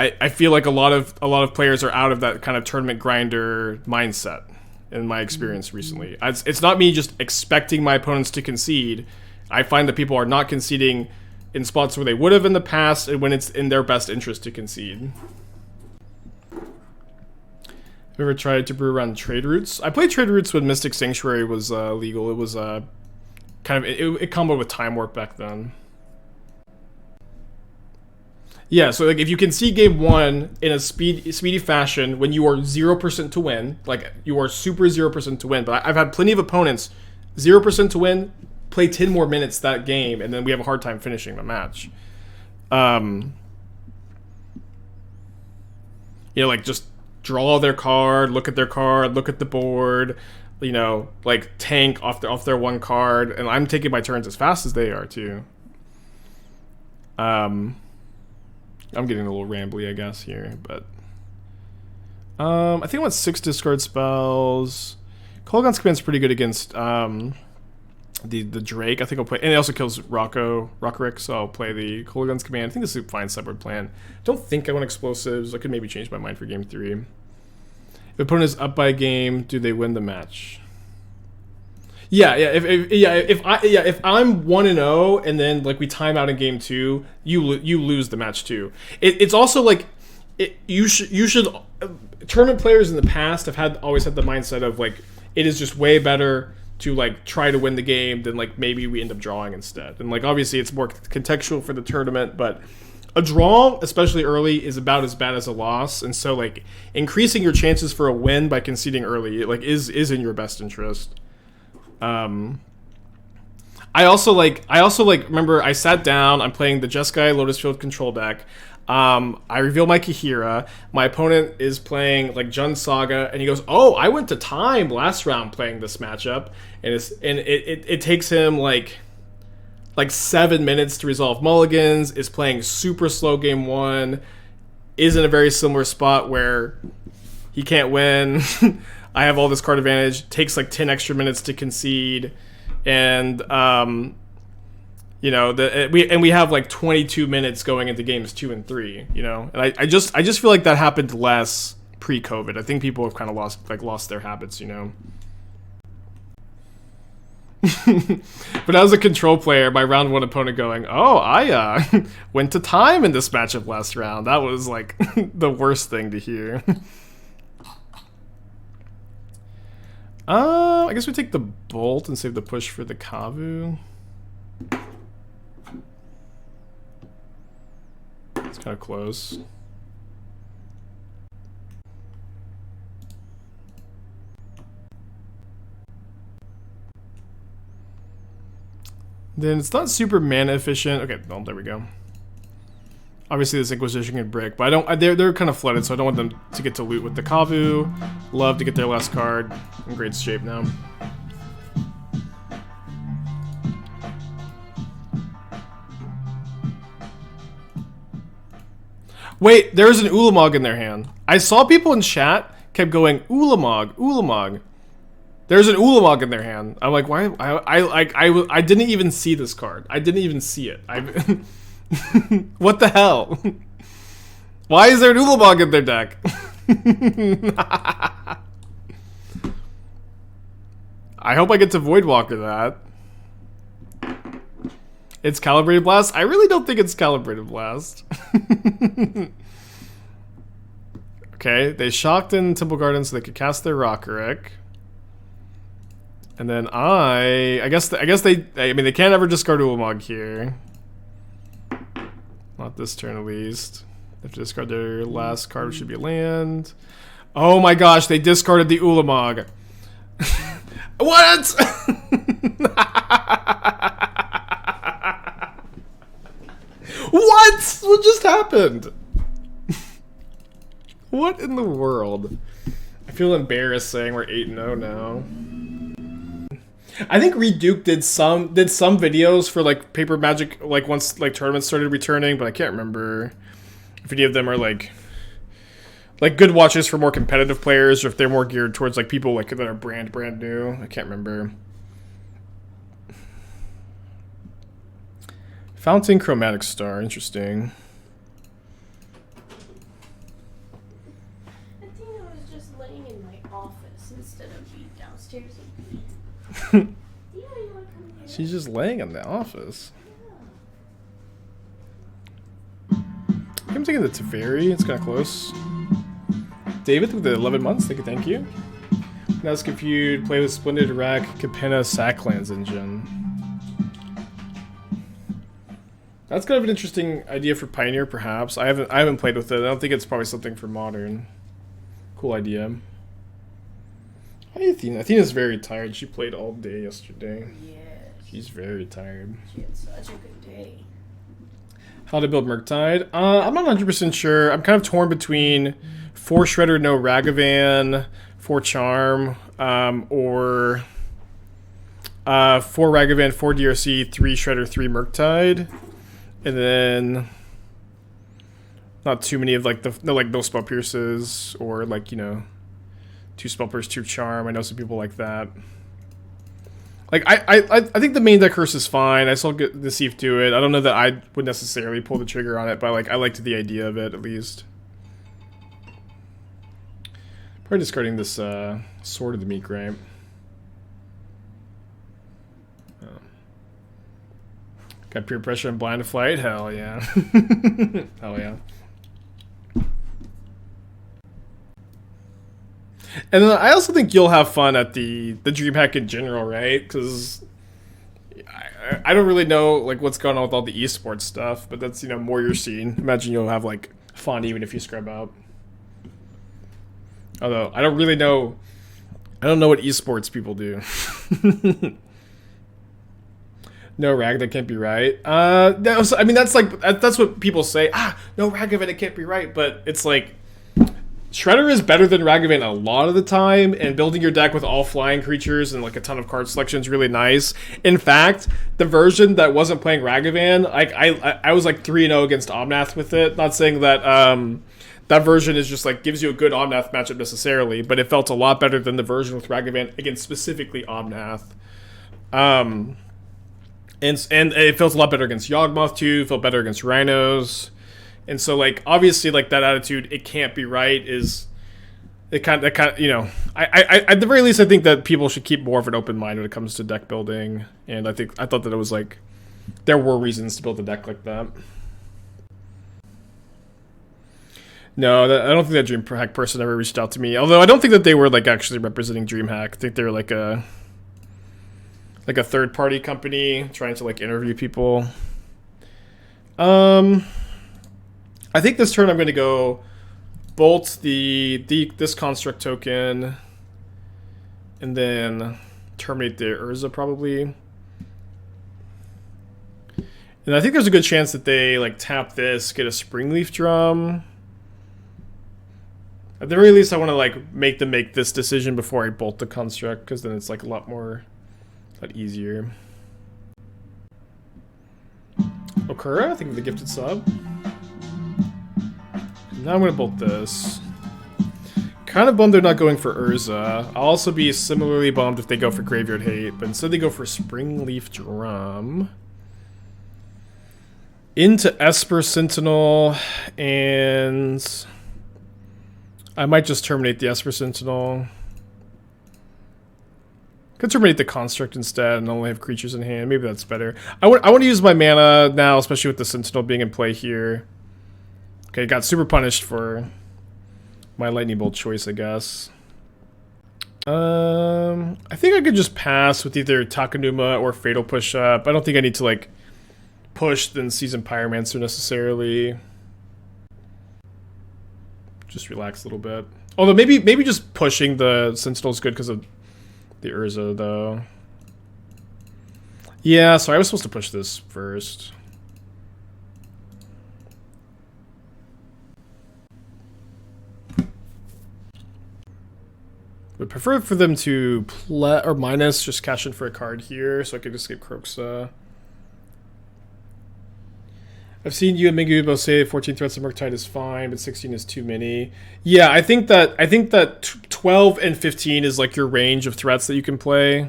I feel like a lot of players are out of that kind of tournament grinder mindset in my experience recently. It's not me just expecting my opponents to concede. I find that people are not conceding in spots where they would have in the past and when it's in their best interest to concede. Have you ever tried to brew around trade routes? I played trade routes when Mystic Sanctuary was legal. It was kind of it comboed with Time Warp back then. Yeah, so like if you can see game 1 in a speedy fashion when you are 0% to win, like you are super 0% to win, but I've had plenty of opponents 0% to win, play 10 more minutes that game, and then we have a hard time finishing the match. You know, like just draw their card, look at their card, look at the board, you know, like tank off their one card, and I'm taking my turns as fast as they are too. I'm getting a little rambly, I guess, here, but I think I want 6 discard spells. Kolaghan's Command's pretty good against the Drake. I think I'll play, and it also kills Rockerick, so I'll play the Kolaghan's Command. I think this is a fine sideboard plan. Don't think I want explosives. I could maybe change my mind for game 3. If the opponent is up by a game, do they win the match? Yeah. If I'm 1-0 and then like we time out in game 2, you lose the match too. It's also like you should tournament players in the past have always had the mindset of like it is just way better to like try to win the game than like maybe we end up drawing instead. And like obviously it's more contextual for the tournament, but a draw, especially early, is about as bad as a loss. And so like increasing your chances for a win by conceding early like is in your best interest. I also remember I sat down, I'm playing the Jeskai Lotus Field control deck. I reveal my Kahira. My opponent is playing like Jund Saga, and he goes, "Oh, I went to time last round playing this matchup," and it takes him like 7 minutes to resolve mulligans. Is playing super slow game 1. Is in a very similar spot where he can't win. I have all this card advantage. Takes like 10 extra minutes to concede, and you know we have like 22 minutes going into games 2 and 3. You know, and I just feel like that happened less pre-COVID. I think people have kind of lost their habits. You know. But as a control player, my round 1 opponent going, "Oh, I went to time in this matchup last round." That was like the worst thing to hear. I guess we take the Bolt and save the push for the Kavu. It's kind of close. Then it's not super mana efficient. Okay, well, there we go. Obviously, this Inquisition can brick, but I don't. They're kind of flooded, so I don't want them to get to loot with the Kavu. Love to get their last card. In great shape now. Wait, there's an Ulamog in their hand. I saw people in chat kept going Ulamog, Ulamog. There's an Ulamog in their hand. I'm like, why? I didn't even see this card. I didn't even see it. What the hell? Why is there an Ulamog in their deck? I hope I get to Voidwalker that. It's Calibrated Blast? I really don't think it's Calibrated Blast. Okay, they shocked in Temple Garden so they could cast their Rockerick. And then I guess they they can't ever discard Ulamog here. Not this turn at least. They have to discard their last card, which should be a land. Oh my gosh, they discarded the Ulamog. What? What? What just happened? What in the world? I feel embarrassed saying we're 8-0 now. I think Reduke did some videos for like Paper Magic, like once like tournaments started returning, but I can't remember if any of them are like good watches for more competitive players, or if they're more geared towards like people like that are brand new. I can't remember. Fountain Chromatic Star, interesting. I think I was just laying in my office instead of being downstairs and yeah, you want to come here? She's just laying in the office. I'm taking the Teferi. It's kind of close. David with the 11 months. Thank you. Now it's confused. Play with Splendid Rack, Capenna, Sacklands engine. That's kind of an interesting idea for Pioneer, perhaps. I haven't played with it. I don't think it's probably something for Modern. Cool idea. Hi, Athena. Athena's very tired. She played all day yesterday. Yeah. She's very tired. She had such a good day. How to build Murktide? I'm not 100% sure. I'm kind of torn between 4 Shredder, no Ragavan, 4 Charm, or 4 Ragavan, 4 DRC, 3 Shredder, 3 Murktide. And then not too many of like no spell pierces, or like, you know, 2 spell pierce, 2 charm. I know some people like that. Like I think the main deck curse is fine. I still get the Thief do it. I don't know that I would necessarily pull the trigger on it, but like I liked the idea of it at least. Probably discarding this Sword of the Meek, right? Got peer pressure and blind flight? Hell yeah. Hell yeah. And then I also think you'll have fun at the DreamHack in general, right? Because I don't really know like what's going on with all the esports stuff, but that's, you know, more your scene. Imagine you'll have like fun even if you scrub out. Although I don't really know. I don't know what esports people do. No rag, that can't be right. I mean, that's what people say. No Ragavan, it can't be right. But it's like, Shredder is better than Ragavan a lot of the time, and building your deck with all flying creatures and like a ton of card selection is really nice. In fact, the version that wasn't playing Ragavan, like I was like 3-0 against Omnath with it. Not saying that that version is just like gives you a good Omnath matchup necessarily, but it felt a lot better than the version with Ragavan against specifically Omnath. And it feels a lot better against Yawgmoth too. Felt better against Rhinos, and so like obviously like that attitude, it can't be right, is it kind of, you know, I at the very least I think that people should keep more of an open mind when it comes to deck building, and I thought that it was like there were reasons to build a deck like that. No, I don't think that DreamHack person ever reached out to me. Although I don't think that they were like actually representing DreamHack. I think they were like a third-party company trying to like interview people. I think this turn I'm going to go bolt this construct token, and then terminate the Urza probably. And I think there's a good chance that they like tap this, get a Springleaf Drum. At the very least, I want to like make them make this decision before I bolt the construct, because then it's like a lot easier. Okura, I think the gifted sub. Now I'm gonna bolt this. Kind of bummed they're not going for Urza. I'll also be similarly bummed if they go for Graveyard Hate, but instead they go for Springleaf Drum. Into Esper Sentinel, and I might just terminate the Esper Sentinel. Could terminate the construct instead and only have creatures in hand. Maybe that's better. I want to use my mana now, especially with the Sentinel being in play here. Okay, got super punished for my lightning bolt choice, I guess. I think I could just pass with either Takenuma or Fatal Push Up. I don't think I need to like push then Seasoned Pyromancer necessarily. Just relax a little bit. Although maybe just pushing the Sentinel is good because of the Urza though. Yeah, sorry, I was supposed to push this first. Would prefer for them to play or minus, just cash in for a card here, so I could escape Kroxa. I've seen you and Mingu both say 14 threats of Murktide is fine, but 16 is too many. Yeah, I think that 12 and 15 is like your range of threats that you can play.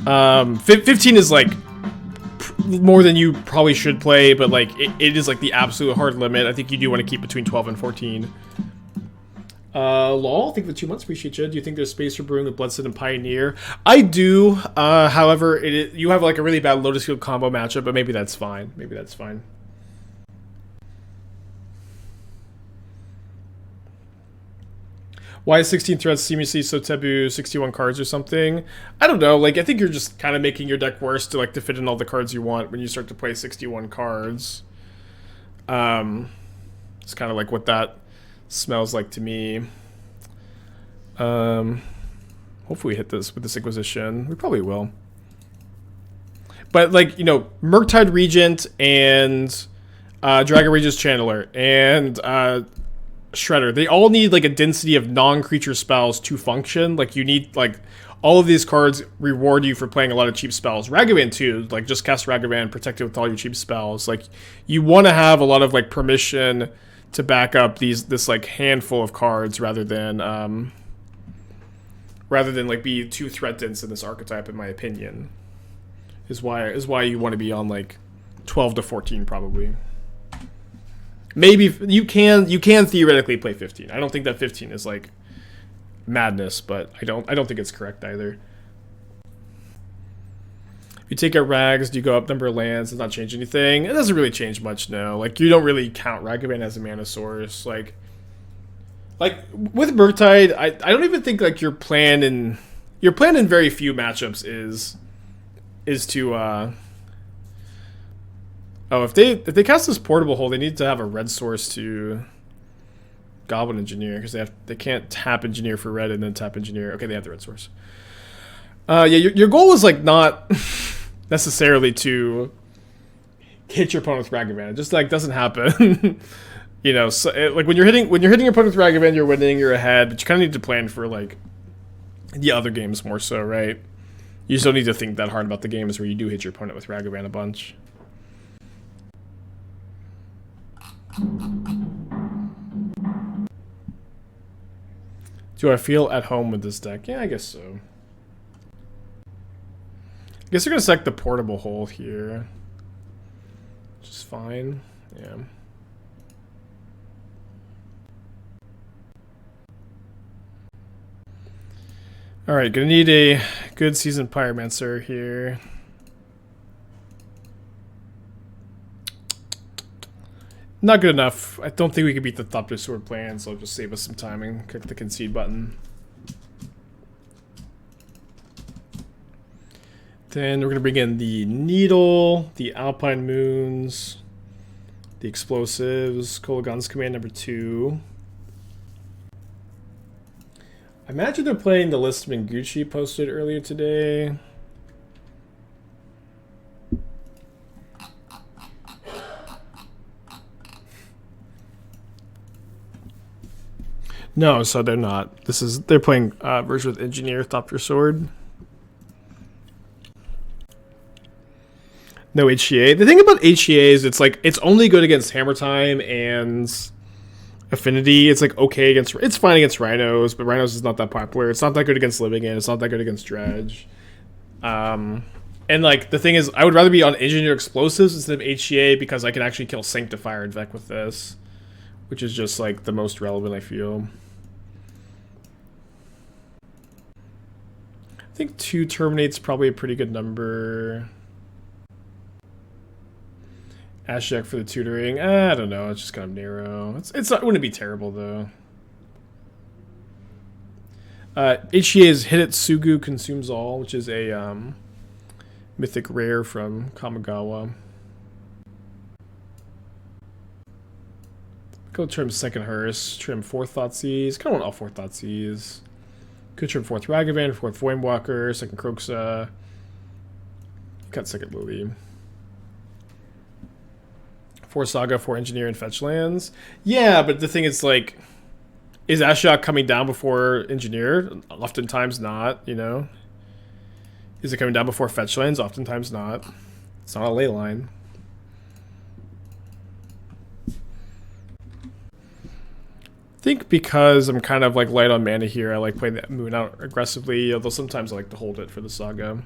15 is like more than you probably should play, but like it is like the absolute hard limit. I think you do want to keep between 12 and 14. Lol, thank you for 2 months, appreciate you. Do you think there's space for brewing with Bloodstained and Pioneer? I do, however, you have like a really bad Lotus Field combo matchup, but maybe that's fine. Maybe that's fine. Why is 16 threats seemingly so taboo, 61 cards or something? I don't know, like I think you're just kind of making your deck worse to like to fit in all the cards you want when you start to play 61 cards. It's kind of like what that smells like to me. Hopefully we hit this with this Inquisition. We probably will. But like, you know, Murktide Regent and Dragon Rage's Channeler and Shredder, they all need like a density of non-creature spells to function. Like you need like all of these cards reward you for playing a lot of cheap spells. Ragavan too, like just cast Ragavan, protect it with all your cheap spells. Like you want to have a lot of like permission to back up this like handful of cards rather than like be too threat dense in this archetype, in my opinion. Is why you want to be on like 12 to 14 probably. Maybe you can theoretically play 15. I don't think that 15 is like madness, but I don't think it's correct either. If you take out Rags, do you go up number of lands? Does not change anything. It doesn't really change much, no. Like you don't really count Ragavan as a mana source. Like with Murktide, I don't even think like your plan in very few matchups is to oh, if they cast this Portable Hole, they need to have a red source to Goblin Engineer because they can't tap Engineer for red and then tap Engineer. Okay, they have the red source. Yeah, your goal is like not necessarily to hit your opponent with Ragavan. It just like doesn't happen. You know, so like when you're hitting your opponent with Ragavan, you're winning, you're ahead, but you kind of need to plan for like the other games more so, right? You just don't need to think that hard about the games where you do hit your opponent with Ragavan a bunch. Do I feel at home with this deck? Yeah, I guess so. I guess they're going to select the Portable Hole here. Which is fine. Yeah. Alright, going to need a good Seasoned Pyromancer here. Not good enough. I don't think we can beat the Thopter Sword plan, so I'll just save us some time and click the concede button. Then we're going to bring in the Needle, the Alpine Moons, the Explosives, Kolaghan's Command number 2. I imagine they're playing the list Minguchi posted earlier today. No, so they're not. They're playing version with Engineer, Thopter Sword. No HCA. The thing about HCA is it's only good against Hammer Time and Affinity. It's like okay against, it's fine against Rhinos, but Rhinos is not that popular. It's not that good against Living End. It's not that good against Dredge. And like the thing is, I would rather be on Engineer Explosives instead of HCA because I can actually kill Sanctifier and Vec with this, which is just like the most relevant, I feel. I think 2 Terminate's probably a pretty good number. Ashek for the tutoring. I don't know. It's just kind of narrow. It's not. It wouldn't be terrible though. HEA's Hitotsugu Consumes All, which is a mythic rare from Kamigawa. Go trim second Hearse, trim fourth Thoughtseize. Kind of want all four Thoughtseize. Could trim fourth Ragavan, fourth Voidwalker, second Kroxa. Cut second Lily. 4 Saga, 4 Engineer, and Fetch lands. Yeah, but the thing is, like, is Ashiok coming down before Engineer? Oftentimes not, you know? Is it coming down before Fetch lands? Oftentimes not. It's not a ley line. I think because I'm kind of like light on mana here, I like playing that Moon out aggressively, although sometimes I like to hold it for the Saga.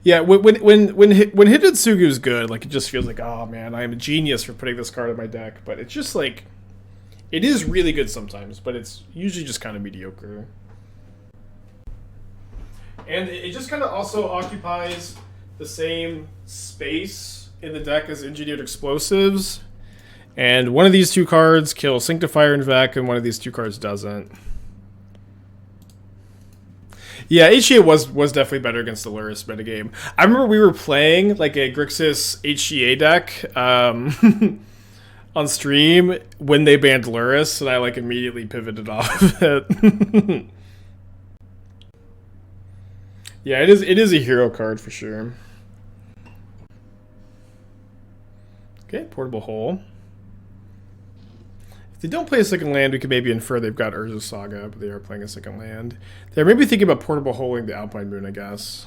Yeah, when Hitotsugu is good, like it just feels like, oh man, I am a genius for putting this card in my deck. But it's just like, it is really good sometimes, but it's usually just kind of mediocre. And it just kind of also occupies the same space in the deck as Engineered Explosives. And one of these two cards kills Sanctifier and Vec, and one of these two cards doesn't. Yeah, HEA was definitely better against the Lurrus metagame. I remember we were playing like a Grixis HEA deck on stream when they banned Lurrus, and I like immediately pivoted off of it. Yeah, it is a hero card for sure. Okay, Portable Hole. If they don't play a second land, we could maybe infer they've got Urza Saga, but they are playing a second land. They're maybe thinking about Portable Holing the Alpine Moon, I guess.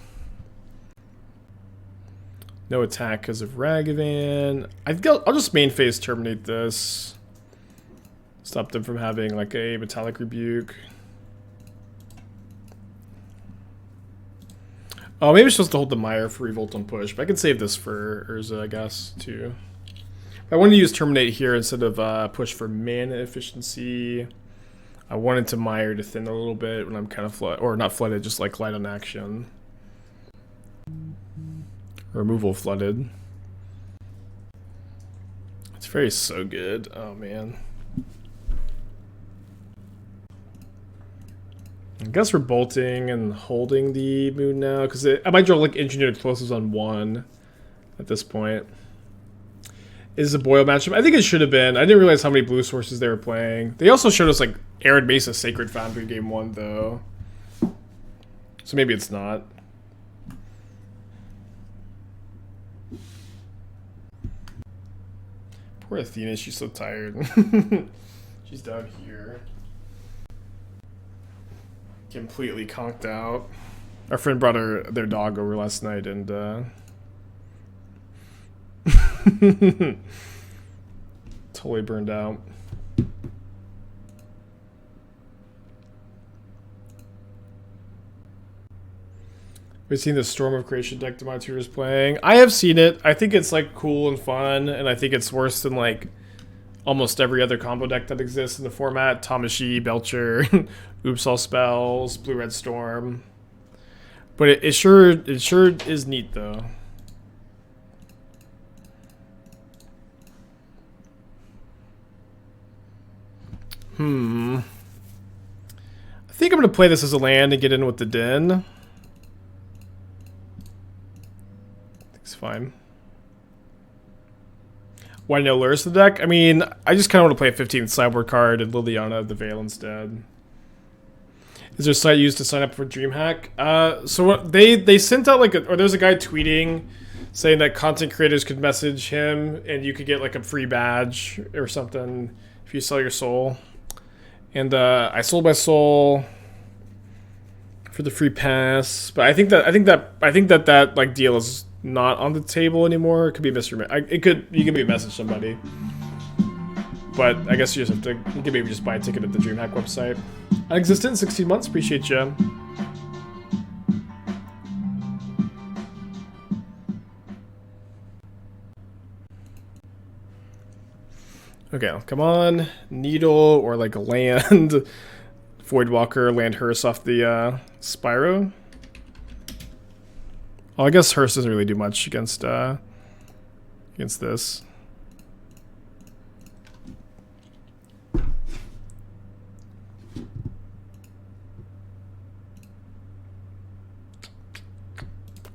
No attack because of Ragavan. I'll just main phase Terminate this. Stop them from having like a Metallic Rebuke. Oh, maybe I'm supposed to hold the Mire for Revolt on push, but I can save this for Urza, I guess, too. I wanted to use Terminate here instead of push for mana efficiency. I wanted to Mire to thin a little bit when I'm kind of flooded, or not flooded, just like light on action. Removal flooded. It's very so good. Oh man. I guess we're bolting and holding the Moon now because I might draw like Engineered Explosives on 1 at this point. Is a Boyle matchup? I think it should have been. I didn't realize how many blue sources they were playing. They also showed us like Arid Mesa Sacred Foundry game 1 though. So maybe it's not. Poor Athena, she's so tired. She's down here. Completely conked out. Our friend brought their dog over last night and totally burned out. We've seen the Storm of Creation deck Demontier is playing. I have seen it. I think it's like cool and fun, and I think it's worse than like almost every other combo deck that exists in the format. Tamashi, Belcher, Oops All Spells, Blue Red Storm. But it sure is neat though. I think I'm gonna play this as a land and get in with the Den. It's fine. Why no Lurrus the deck? I mean, I just kind of want to play a 15th sideboard card and Liliana of the Veil instead. Is there a site used to sign up for DreamHack? So what they sent out like or there's a guy tweeting saying that content creators could message him and you could get like a free badge or something if you sell your soul. And I sold my soul for the free pass, but I think that like deal is not on the table anymore. It could be you can maybe message somebody, but I guess you just have to. You can maybe just buy a ticket at the DreamHack website. Unexistent, 16 months. Appreciate you. Okay, come on, Needle or like a land, Voidwalker, land Hearse off the Spyro. Well, I guess Hearse doesn't really do much against against this.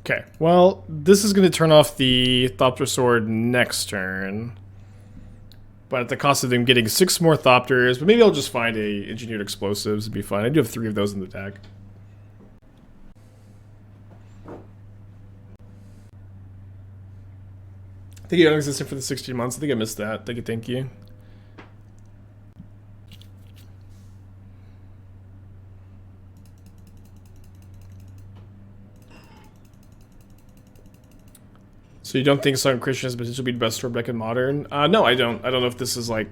Okay, well, this is going to turn off the Thopter Sword next turn. But at the cost of them getting 6 more Thopters. But maybe I'll just find a Engineered Explosives. It'd be fine. I do have 3 of those in the deck. Thank you, Unexistent, for the 16 months. I think I missed that. Thank you, thank you. So you don't think Sun Christian has potential to be the best Storm deck in Modern? No, I don't. I don't know if this is like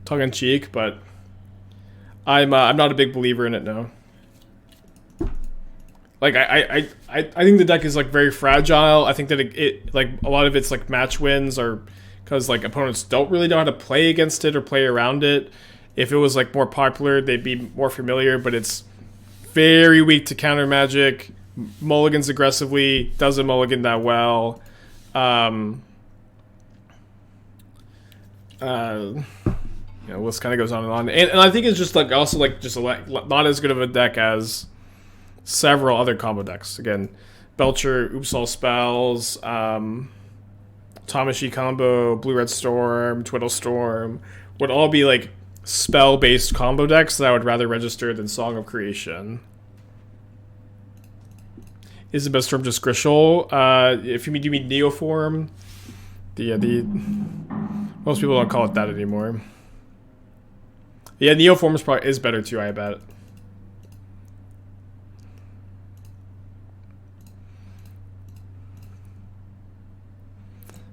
tongue-in-cheek, but I'm not a big believer in it, no. Like, I think the deck is, like, very fragile. I think that it like, a lot of its, like, match wins are because, like, opponents don't really know how to play against it or play around it. If it was, like, more popular, they'd be more familiar, but it's very weak to counter magic. Mulligans aggressively, doesn't mulligan that well. You know, list kind of goes on and on. And I think it's just, like, also, like, just not as good of a deck as several other combo decks. Again, Belcher, Oops All Spells, Tamashi combo, Blue-Red Storm, Twiddle Storm would all be like spell-based combo decks that I would rather register than Song of Creation. Is the best Storm just Grishol? If you mean Neoform, the most people don't call it that anymore. Yeah, Neoform is better too, I bet.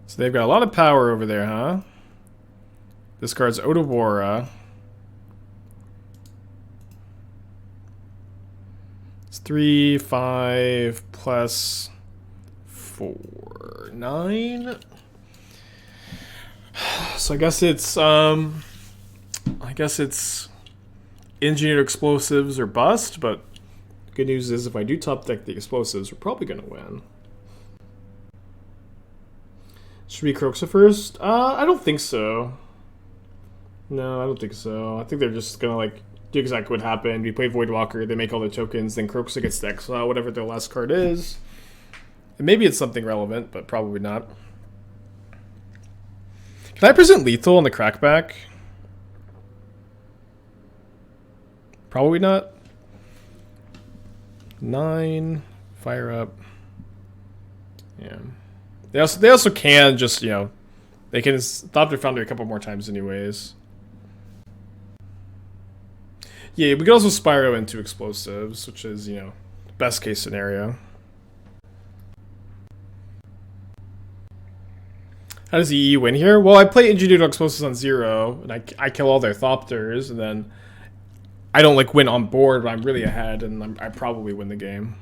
So they've got a lot of power over there, huh? This card's Odawara. It's 3, 5, plus 4, 9. So I guess it's Engineered Explosives or bust, but the good news is if I do top deck the explosives, we're probably gonna win. Should we Kroxa first? I don't think so. No, I don't think so. I think they're just gonna like do exactly what happened. We play Voidwalker, they make all their tokens, then Kroxa gets to exile whatever their last card is. And maybe it's something relevant, but probably not. Can I present lethal on the crackback? Probably not. 9, fire up. Yeah. They also can just, you know, they can stop their Foundry a couple more times anyways. Yeah, we could also Spyro into explosives, which is, you know, best case scenario. How does EE win here? Well, I play Engineered Explosives on 0, and I kill all their Thopters, and then I don't, like, win on board, but I'm really ahead, and I probably win the game.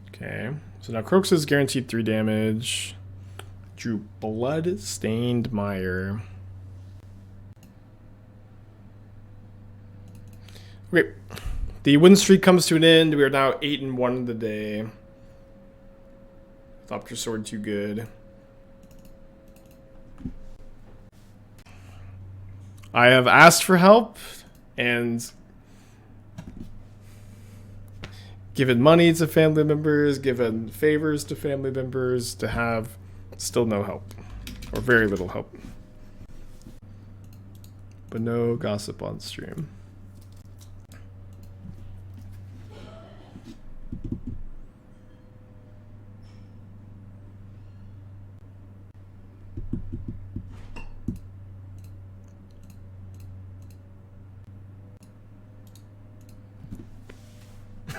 Okay, so now Kroxa is guaranteed 3 damage. Drew Bloodstained Mire. Okay, the win streak comes to an end. We are now 8-1 of the day. Thopter Sword too good. I have asked for help and given money to family members, given favors to family members, to have still no help. Or very little help. But no gossip on stream.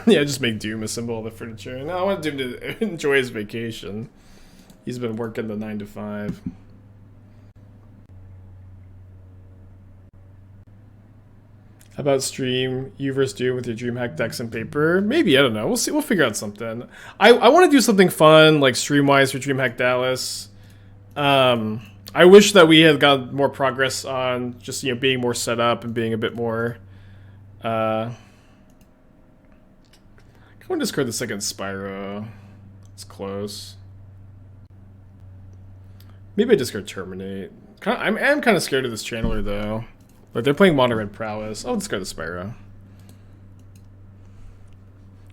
Yeah, just make Doom assemble all the furniture. No, I want Doom to enjoy his vacation. He's been working the 9 to 5. How about stream you versus Doom with your DreamHack decks and paper? Maybe, I don't know. We'll see. We'll figure out something. I want to do something fun, like stream-wise for DreamHack Dallas. I wish that we had got more progress on just, you know, being more set up and being a bit more... I want to discard the second Spyro. It's close. Maybe I discard Terminate. I am kind of scared of this Channeler though. Like they're playing Mono Red Prowess. I'll discard the Spyro.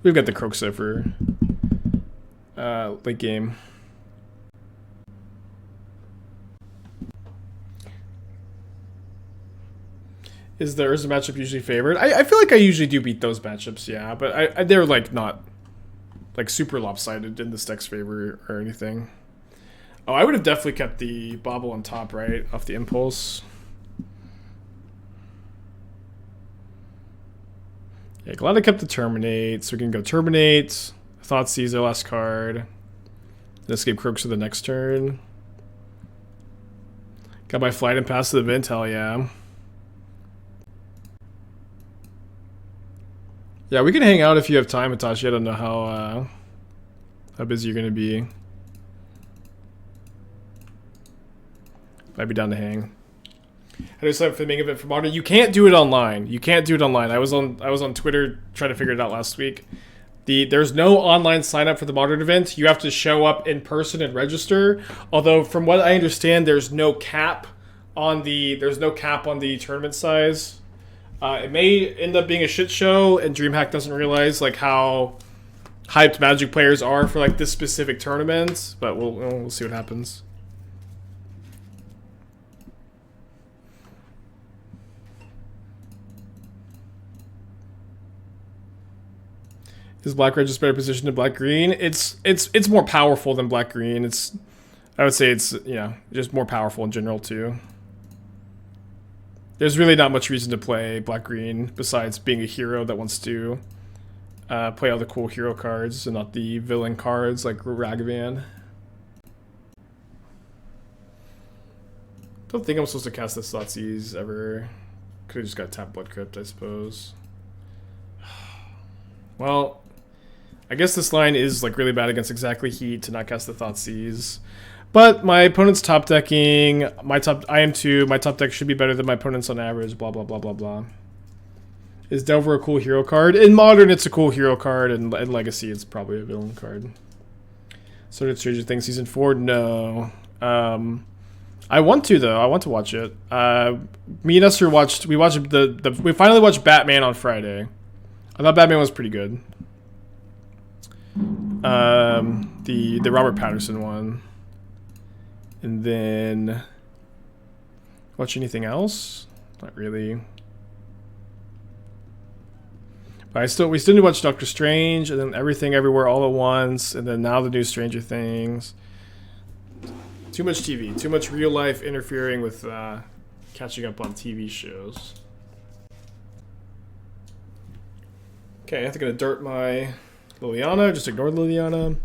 We've got the Kroxa for late game. Is the Urza matchup usually favored? I feel like I usually do beat those matchups, yeah, but they're like not like super lopsided in this deck's favor or anything. Oh, I would have definitely kept the Bobble on top, right? Off the Impulse. Yeah, glad I kept the Terminate, so we can go Terminate. Thoughtseize our last card. Then escape Kroxa the next turn. Got my flight and pass to the event, hell yeah. Yeah, we can hang out if you have time, Hitachi. I don't know how busy you're gonna be. I'd be down to hang. How do you sign up for the main event for Modern? You can't do it online. You can't do it online. I was on Twitter trying to figure it out last week. There's no online sign up for the Modern event. You have to show up in person and register. Although from what I understand, there's no cap on the tournament size. It may end up being a shit show, and DreamHack doesn't realize like how hyped Magic players are for like this specific tournament. But we'll see what happens. Is Black Red just better positioned than Black Green? It's more powerful than Black Green. I would say it's just more powerful in general too. There's really not much reason to play Black Green besides being a hero that wants to play all the cool hero cards and not the villain cards like Ragavan. Don't think I'm supposed to cast this Thoughtseize ever. Could have just got tap Blood Crypt, I suppose. Well, I guess this line is like really bad against exactly Heat to not cast the Thoughtseize. But my opponent's top decking, I am too, my top deck should be better than my opponent's on average, blah, blah, blah, blah, blah. Is Delver a cool hero card? In Modern, it's a cool hero card, and in Legacy, it's probably a villain card. So did Stranger Things Season 4? No. I want to, though. I want to watch it. Me and Esther we finally watched Batman on Friday. I thought Batman was pretty good. The Robert Pattinson one. And then watch anything else? Not really. But we still need to watch Doctor Strange, and then Everything Everywhere All at Once, and then now the new Stranger Things. Too much TV, too much real life interfering with catching up on TV shows. Okay, I have to go dirt my Liliana. Just ignore Liliana.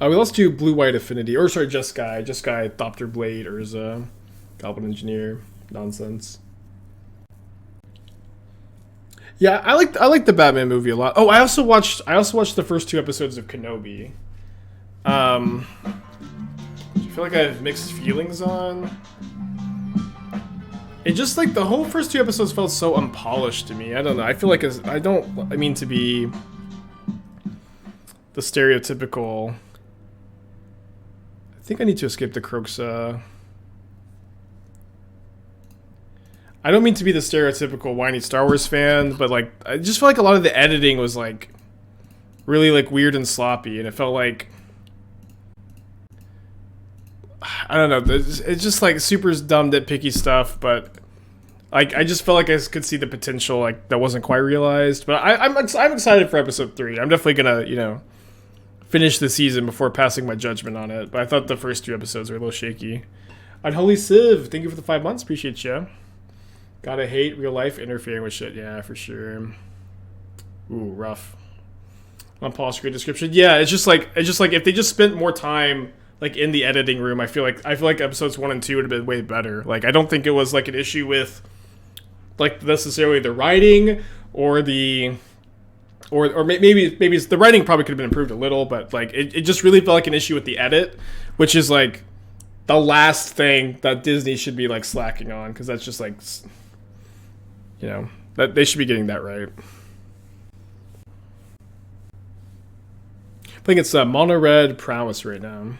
We lost to Blue-White Affinity. Or sorry, Jeskai. Jeskai, Thopter Blade, Urza, Goblin Engineer. Nonsense. Yeah, I like the Batman movie a lot. Oh, I also watched the first 2 episodes of Kenobi. I feel like I have mixed feelings on. It just like the whole first 2 episodes felt so unpolished to me. I don't know. I feel like I mean to be the stereotypical. I think I need to escape the Kroxa. I don't mean to be the stereotypical whiny Star Wars fan, but like I just feel like a lot of the editing was like really like weird and sloppy, and it felt like I don't know. It's just like super dumb nitpicky stuff, but like I just felt like I could see the potential like that wasn't quite realized. But I'm excited for episode 3. I'm definitely gonna finish the season before passing my judgment on it. But I thought the first 2 episodes were a little shaky. Unholy Civ, thank you for the 5 months. Appreciate you. Gotta hate real life interfering with shit. Yeah, for sure. Ooh, rough. Unpolished, great description. Yeah, it's just like if they just spent more time like in the editing room, I feel like episodes 1 and 2 would have been way better. Like I don't think it was like an issue with like necessarily the writing or the or maybe it's, the writing probably could have been improved a little, but like it just really felt like an issue with the edit, which is like the last thing that Disney should be like slacking on, because that's just like That they should be getting that right. I think it's mono red prowess right now.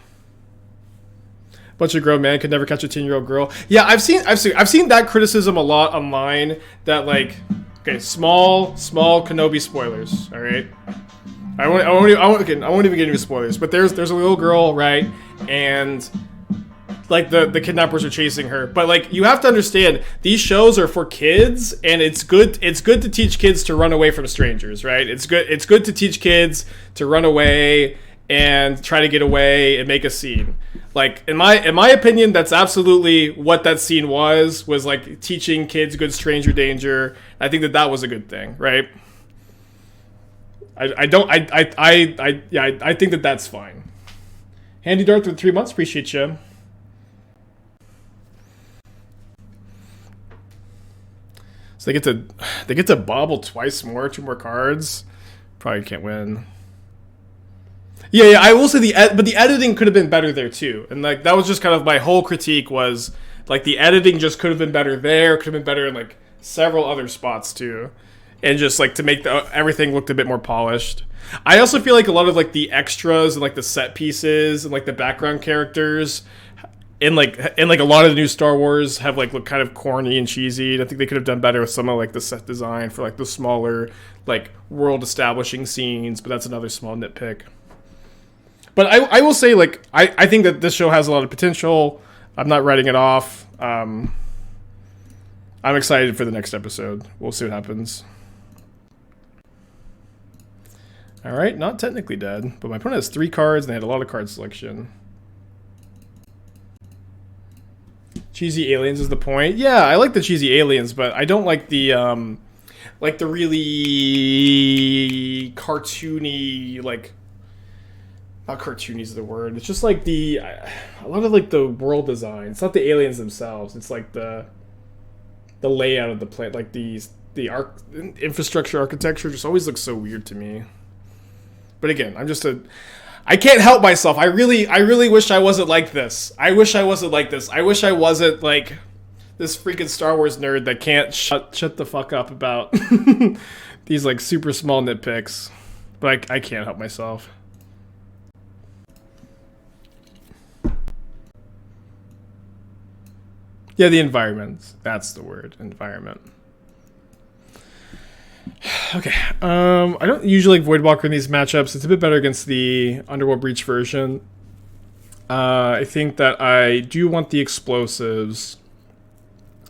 Bunch of grown men could never catch a 10-year-old girl. Yeah, I've seen that criticism a lot online. That like, okay, small Kenobi spoilers. All right, I won't even get into spoilers. But there's a little girl, right, and like the kidnappers are chasing her. But like you have to understand, these shows are for kids, and it's good to teach kids to run away from strangers, right? It's good to teach kids to run away and try to get away and make a scene. Like in my opinion, that's absolutely what that scene was like, teaching kids good stranger danger. I think that was a good thing, right? I think that that's fine. Handy Darth with 3 months, appreciate you. So they get to bobble twice more, 2 more cards. Probably can't win. Yeah, I will say but the editing could have been better there too. And like that was just kind of my whole critique was like the editing just could have been better there, could have been better in like several other spots too. And just like to make everything look a bit more polished. I also feel like a lot of like the extras and like the set pieces and like the background characters and like a lot of the new Star Wars have like look kind of corny and cheesy. And I think they could have done better with some of like the set design for like the smaller like world establishing scenes, but that's another small nitpick. But I will say, like, I think that this show has a lot of potential. I'm not writing it off. I'm excited for the next episode. We'll see what happens. All right, not technically dead, but my opponent has 3 cards, and they had a lot of card selection. Cheesy aliens is the point. Yeah, I like the cheesy aliens, but I don't like the really cartoony, like... Not cartoony is the word. It's just like a lot of like the world design. It's not the aliens themselves. It's like the layout of the planet, like the infrastructure architecture just always looks so weird to me. But again, I can't help myself. I really wish I wasn't like this. I wish I wasn't like this. I wish I wasn't like this freaking Star Wars nerd that can't shut the fuck up about these like super small nitpicks. But I can't help myself. Yeah, the environment. That's the word. Environment. Okay. I don't usually like Voidwalker in these matchups. It's a bit better against the Underworld Breach version. I think that I do want the explosives.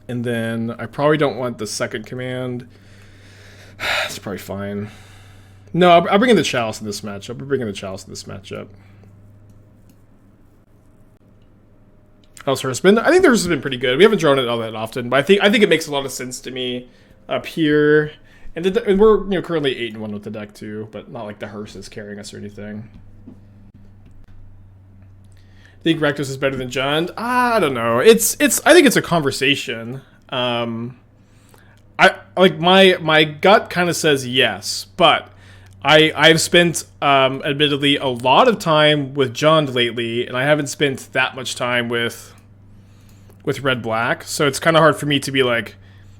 And then I probably don't want the second command. It's probably fine. No, I'll bring in the Chalice in this matchup. I'll bring in the Chalice in this matchup. How's hers been? I think theirs has been pretty good. We haven't drawn it all that often, but I think it makes a lot of sense to me up here. And we're currently 8-1 with the deck too, but not like the hearse is carrying us or anything. I think Rectus is better than Jund. I don't know. I think it's a conversation. I like my gut kind of says yes, but I've spent admittedly a lot of time with Jund lately, and I haven't spent that much time with Red Black, so it's kind of hard for me to be like,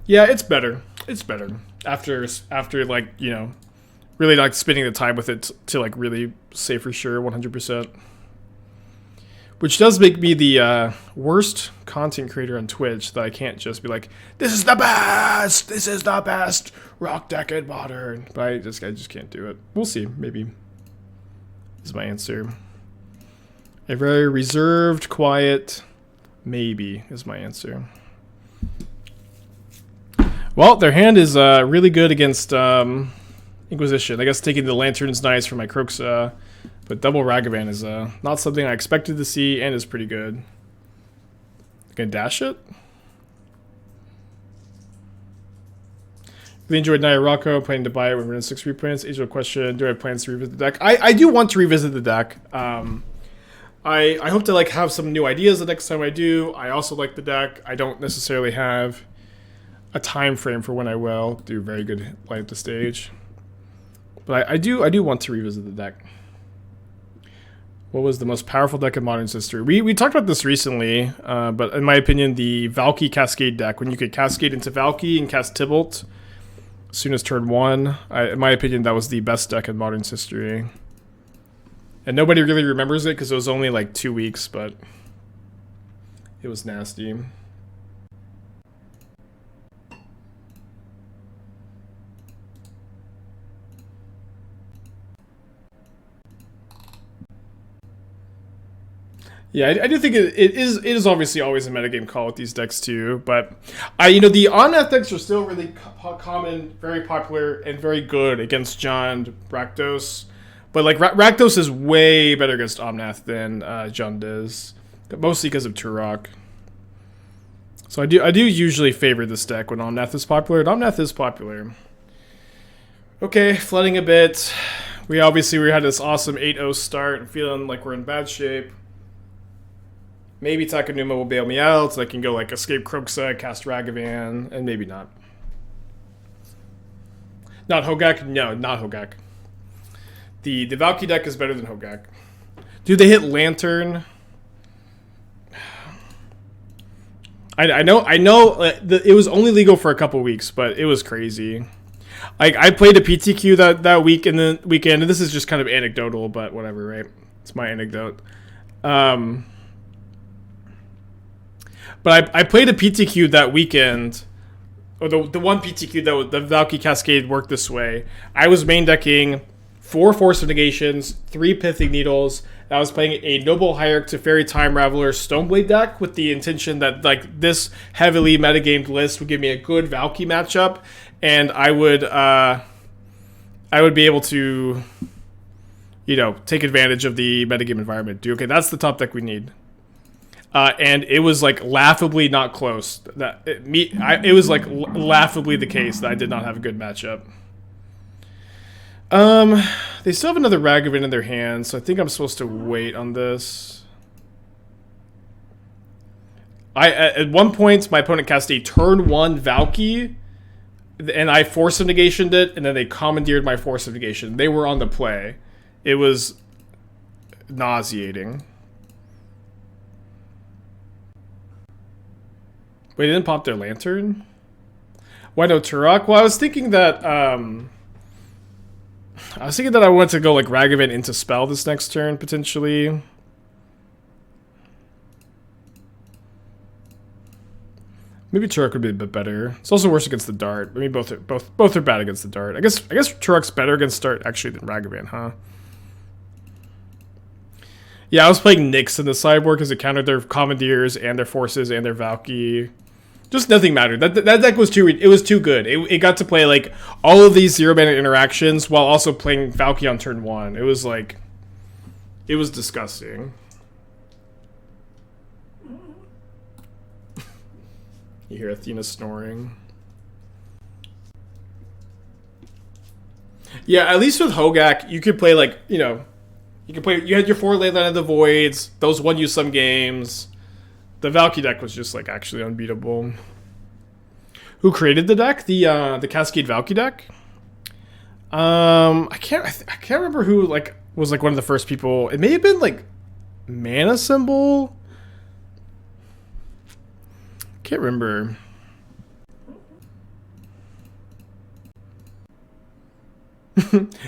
yeah, it's better. It's better after like, you know, really like spending the time with it to like really say for sure 100%. Which does make me the worst content creator on Twitch, that I can't just be like, this is the best rock deck in Modern. But I just can't do it. We'll see. Maybe is my answer. A very reserved, quiet, maybe is my answer. Well, their hand is really good against Inquisition. I guess taking the Lantern's nice for my Kroxa. But double Ragavan is not something I expected to see, and is pretty good. Gonna dash it? Really enjoyed Naya Rocco, planning to buy it when we're in 6 reprints. Age of question, do I have plans to revisit the deck? I do want to revisit the deck. I hope to like have some new ideas the next time I do. I also like the deck. I don't necessarily have a time frame for when I will do very good light up the stage. But I do want to revisit the deck. What was the most powerful deck in Modern's history? We talked about this recently, but in my opinion, the Valky Cascade deck, when you could Cascade into Valky and cast Tibalt, as soon as turn 1. In my opinion, that was the best deck in Modern's history. And nobody really remembers it because it was only like 2 weeks, but it was nasty. Yeah, I do think it is obviously always a metagame call with these decks too, but the Omnath decks are still really common, very popular, and very good against John Rakdos. But like Rakdos is way better against Omnath than Jund is, mostly because of Tourach. So I do usually favor this deck when Omnath is popular, and Omnath is popular. Okay, flooding a bit. We had this awesome 8-0 start and feeling like we're in bad shape. Maybe Takenuma will bail me out, so I can go like escape Kroxa, cast Ragavan, and maybe not. Not Hogak? No, not Hogak. The Valky deck is better than Hogak. Dude, they hit Lantern. I know. It was only legal for a couple weeks, but it was crazy. I played a PTQ that week and the weekend, and this is just kind of anecdotal, but whatever, right? It's my anecdote. But I played a PTQ that weekend, or the one PTQ that the Valky Cascade worked this way. I was main decking 4 Force of Negations, 3 Pithing Needles. I was playing a Noble Hierarch to Fairy Time Raveler Stoneblade deck with the intention that like this heavily metagamed list would give me a good Valky matchup, and I would be able to, take advantage of the metagame environment. Okay, that's the top deck we need. And it was like laughably not close. It was like laughably the case that I did not have a good matchup. They still have another Ragavan in their hand, so I think I'm supposed to wait on this. At one point, my opponent cast a turn 1 Valky, and I Force of Negationed it, and then they commandeered my Force of Negation. They were on the play. It was nauseating. Wait, they didn't pop their Lantern? Why no Tourach? Well, I was thinking that I wanted to go like Ragavan into spell this next turn potentially. Maybe Tourach would be a bit better. It's also worse against the Dart. I mean, both are bad against the Dart. I guess Tourach's better against Dart actually than Ragavan, huh? Yeah, I was playing Nyx in the sideboard because it countered their Commandeers and their Forces and their Valky. Just nothing mattered. That deck was too good. It got to play like all of these 0-mana interactions while also playing Valky on turn 1. It was like, it was disgusting. You hear Athena snoring. Yeah, at least with Hogak, you could play like, you had your 4 Leyline of the Voids. Those won you some games. The Valky deck was just like actually unbeatable. Who created the deck? The Cascade Valky deck? I can't remember who like was like one of the first people. It may have been like Mana Symbol. Can't remember.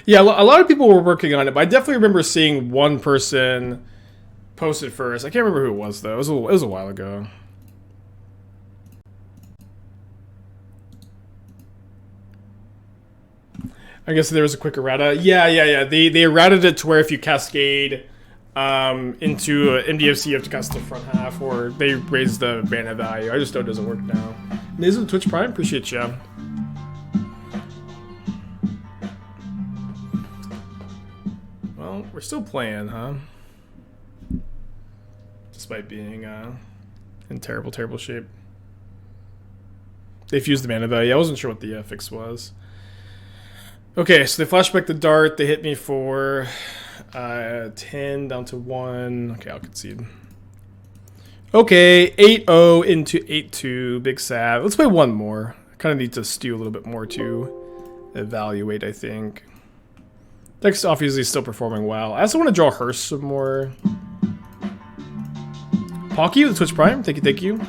Yeah, a lot of people were working on it, but I definitely remember seeing one person post it first. I can't remember who it was though. It was a while ago. I guess there was a quick errata. Yeah. They errated it to where if you cascade into MDFC, you have to cast the front half, or they raise the mana value. I just know it doesn't work now. Amazing Twitch Prime, appreciate you. Well, we're still playing, huh? Despite being in terrible shape. They fused the mana value. I wasn't sure what the fix was. Okay, so they flashback the Dart. They hit me for 10 down to 1. Okay, I'll concede. Okay, 8-0 into 8-2. Big sad. Let's play one more. I kind of need to stew a little bit more to evaluate, I think. Deck's obviously still performing well. I also want to draw Hearse some more. Pocky with Twitch Prime. Thank you.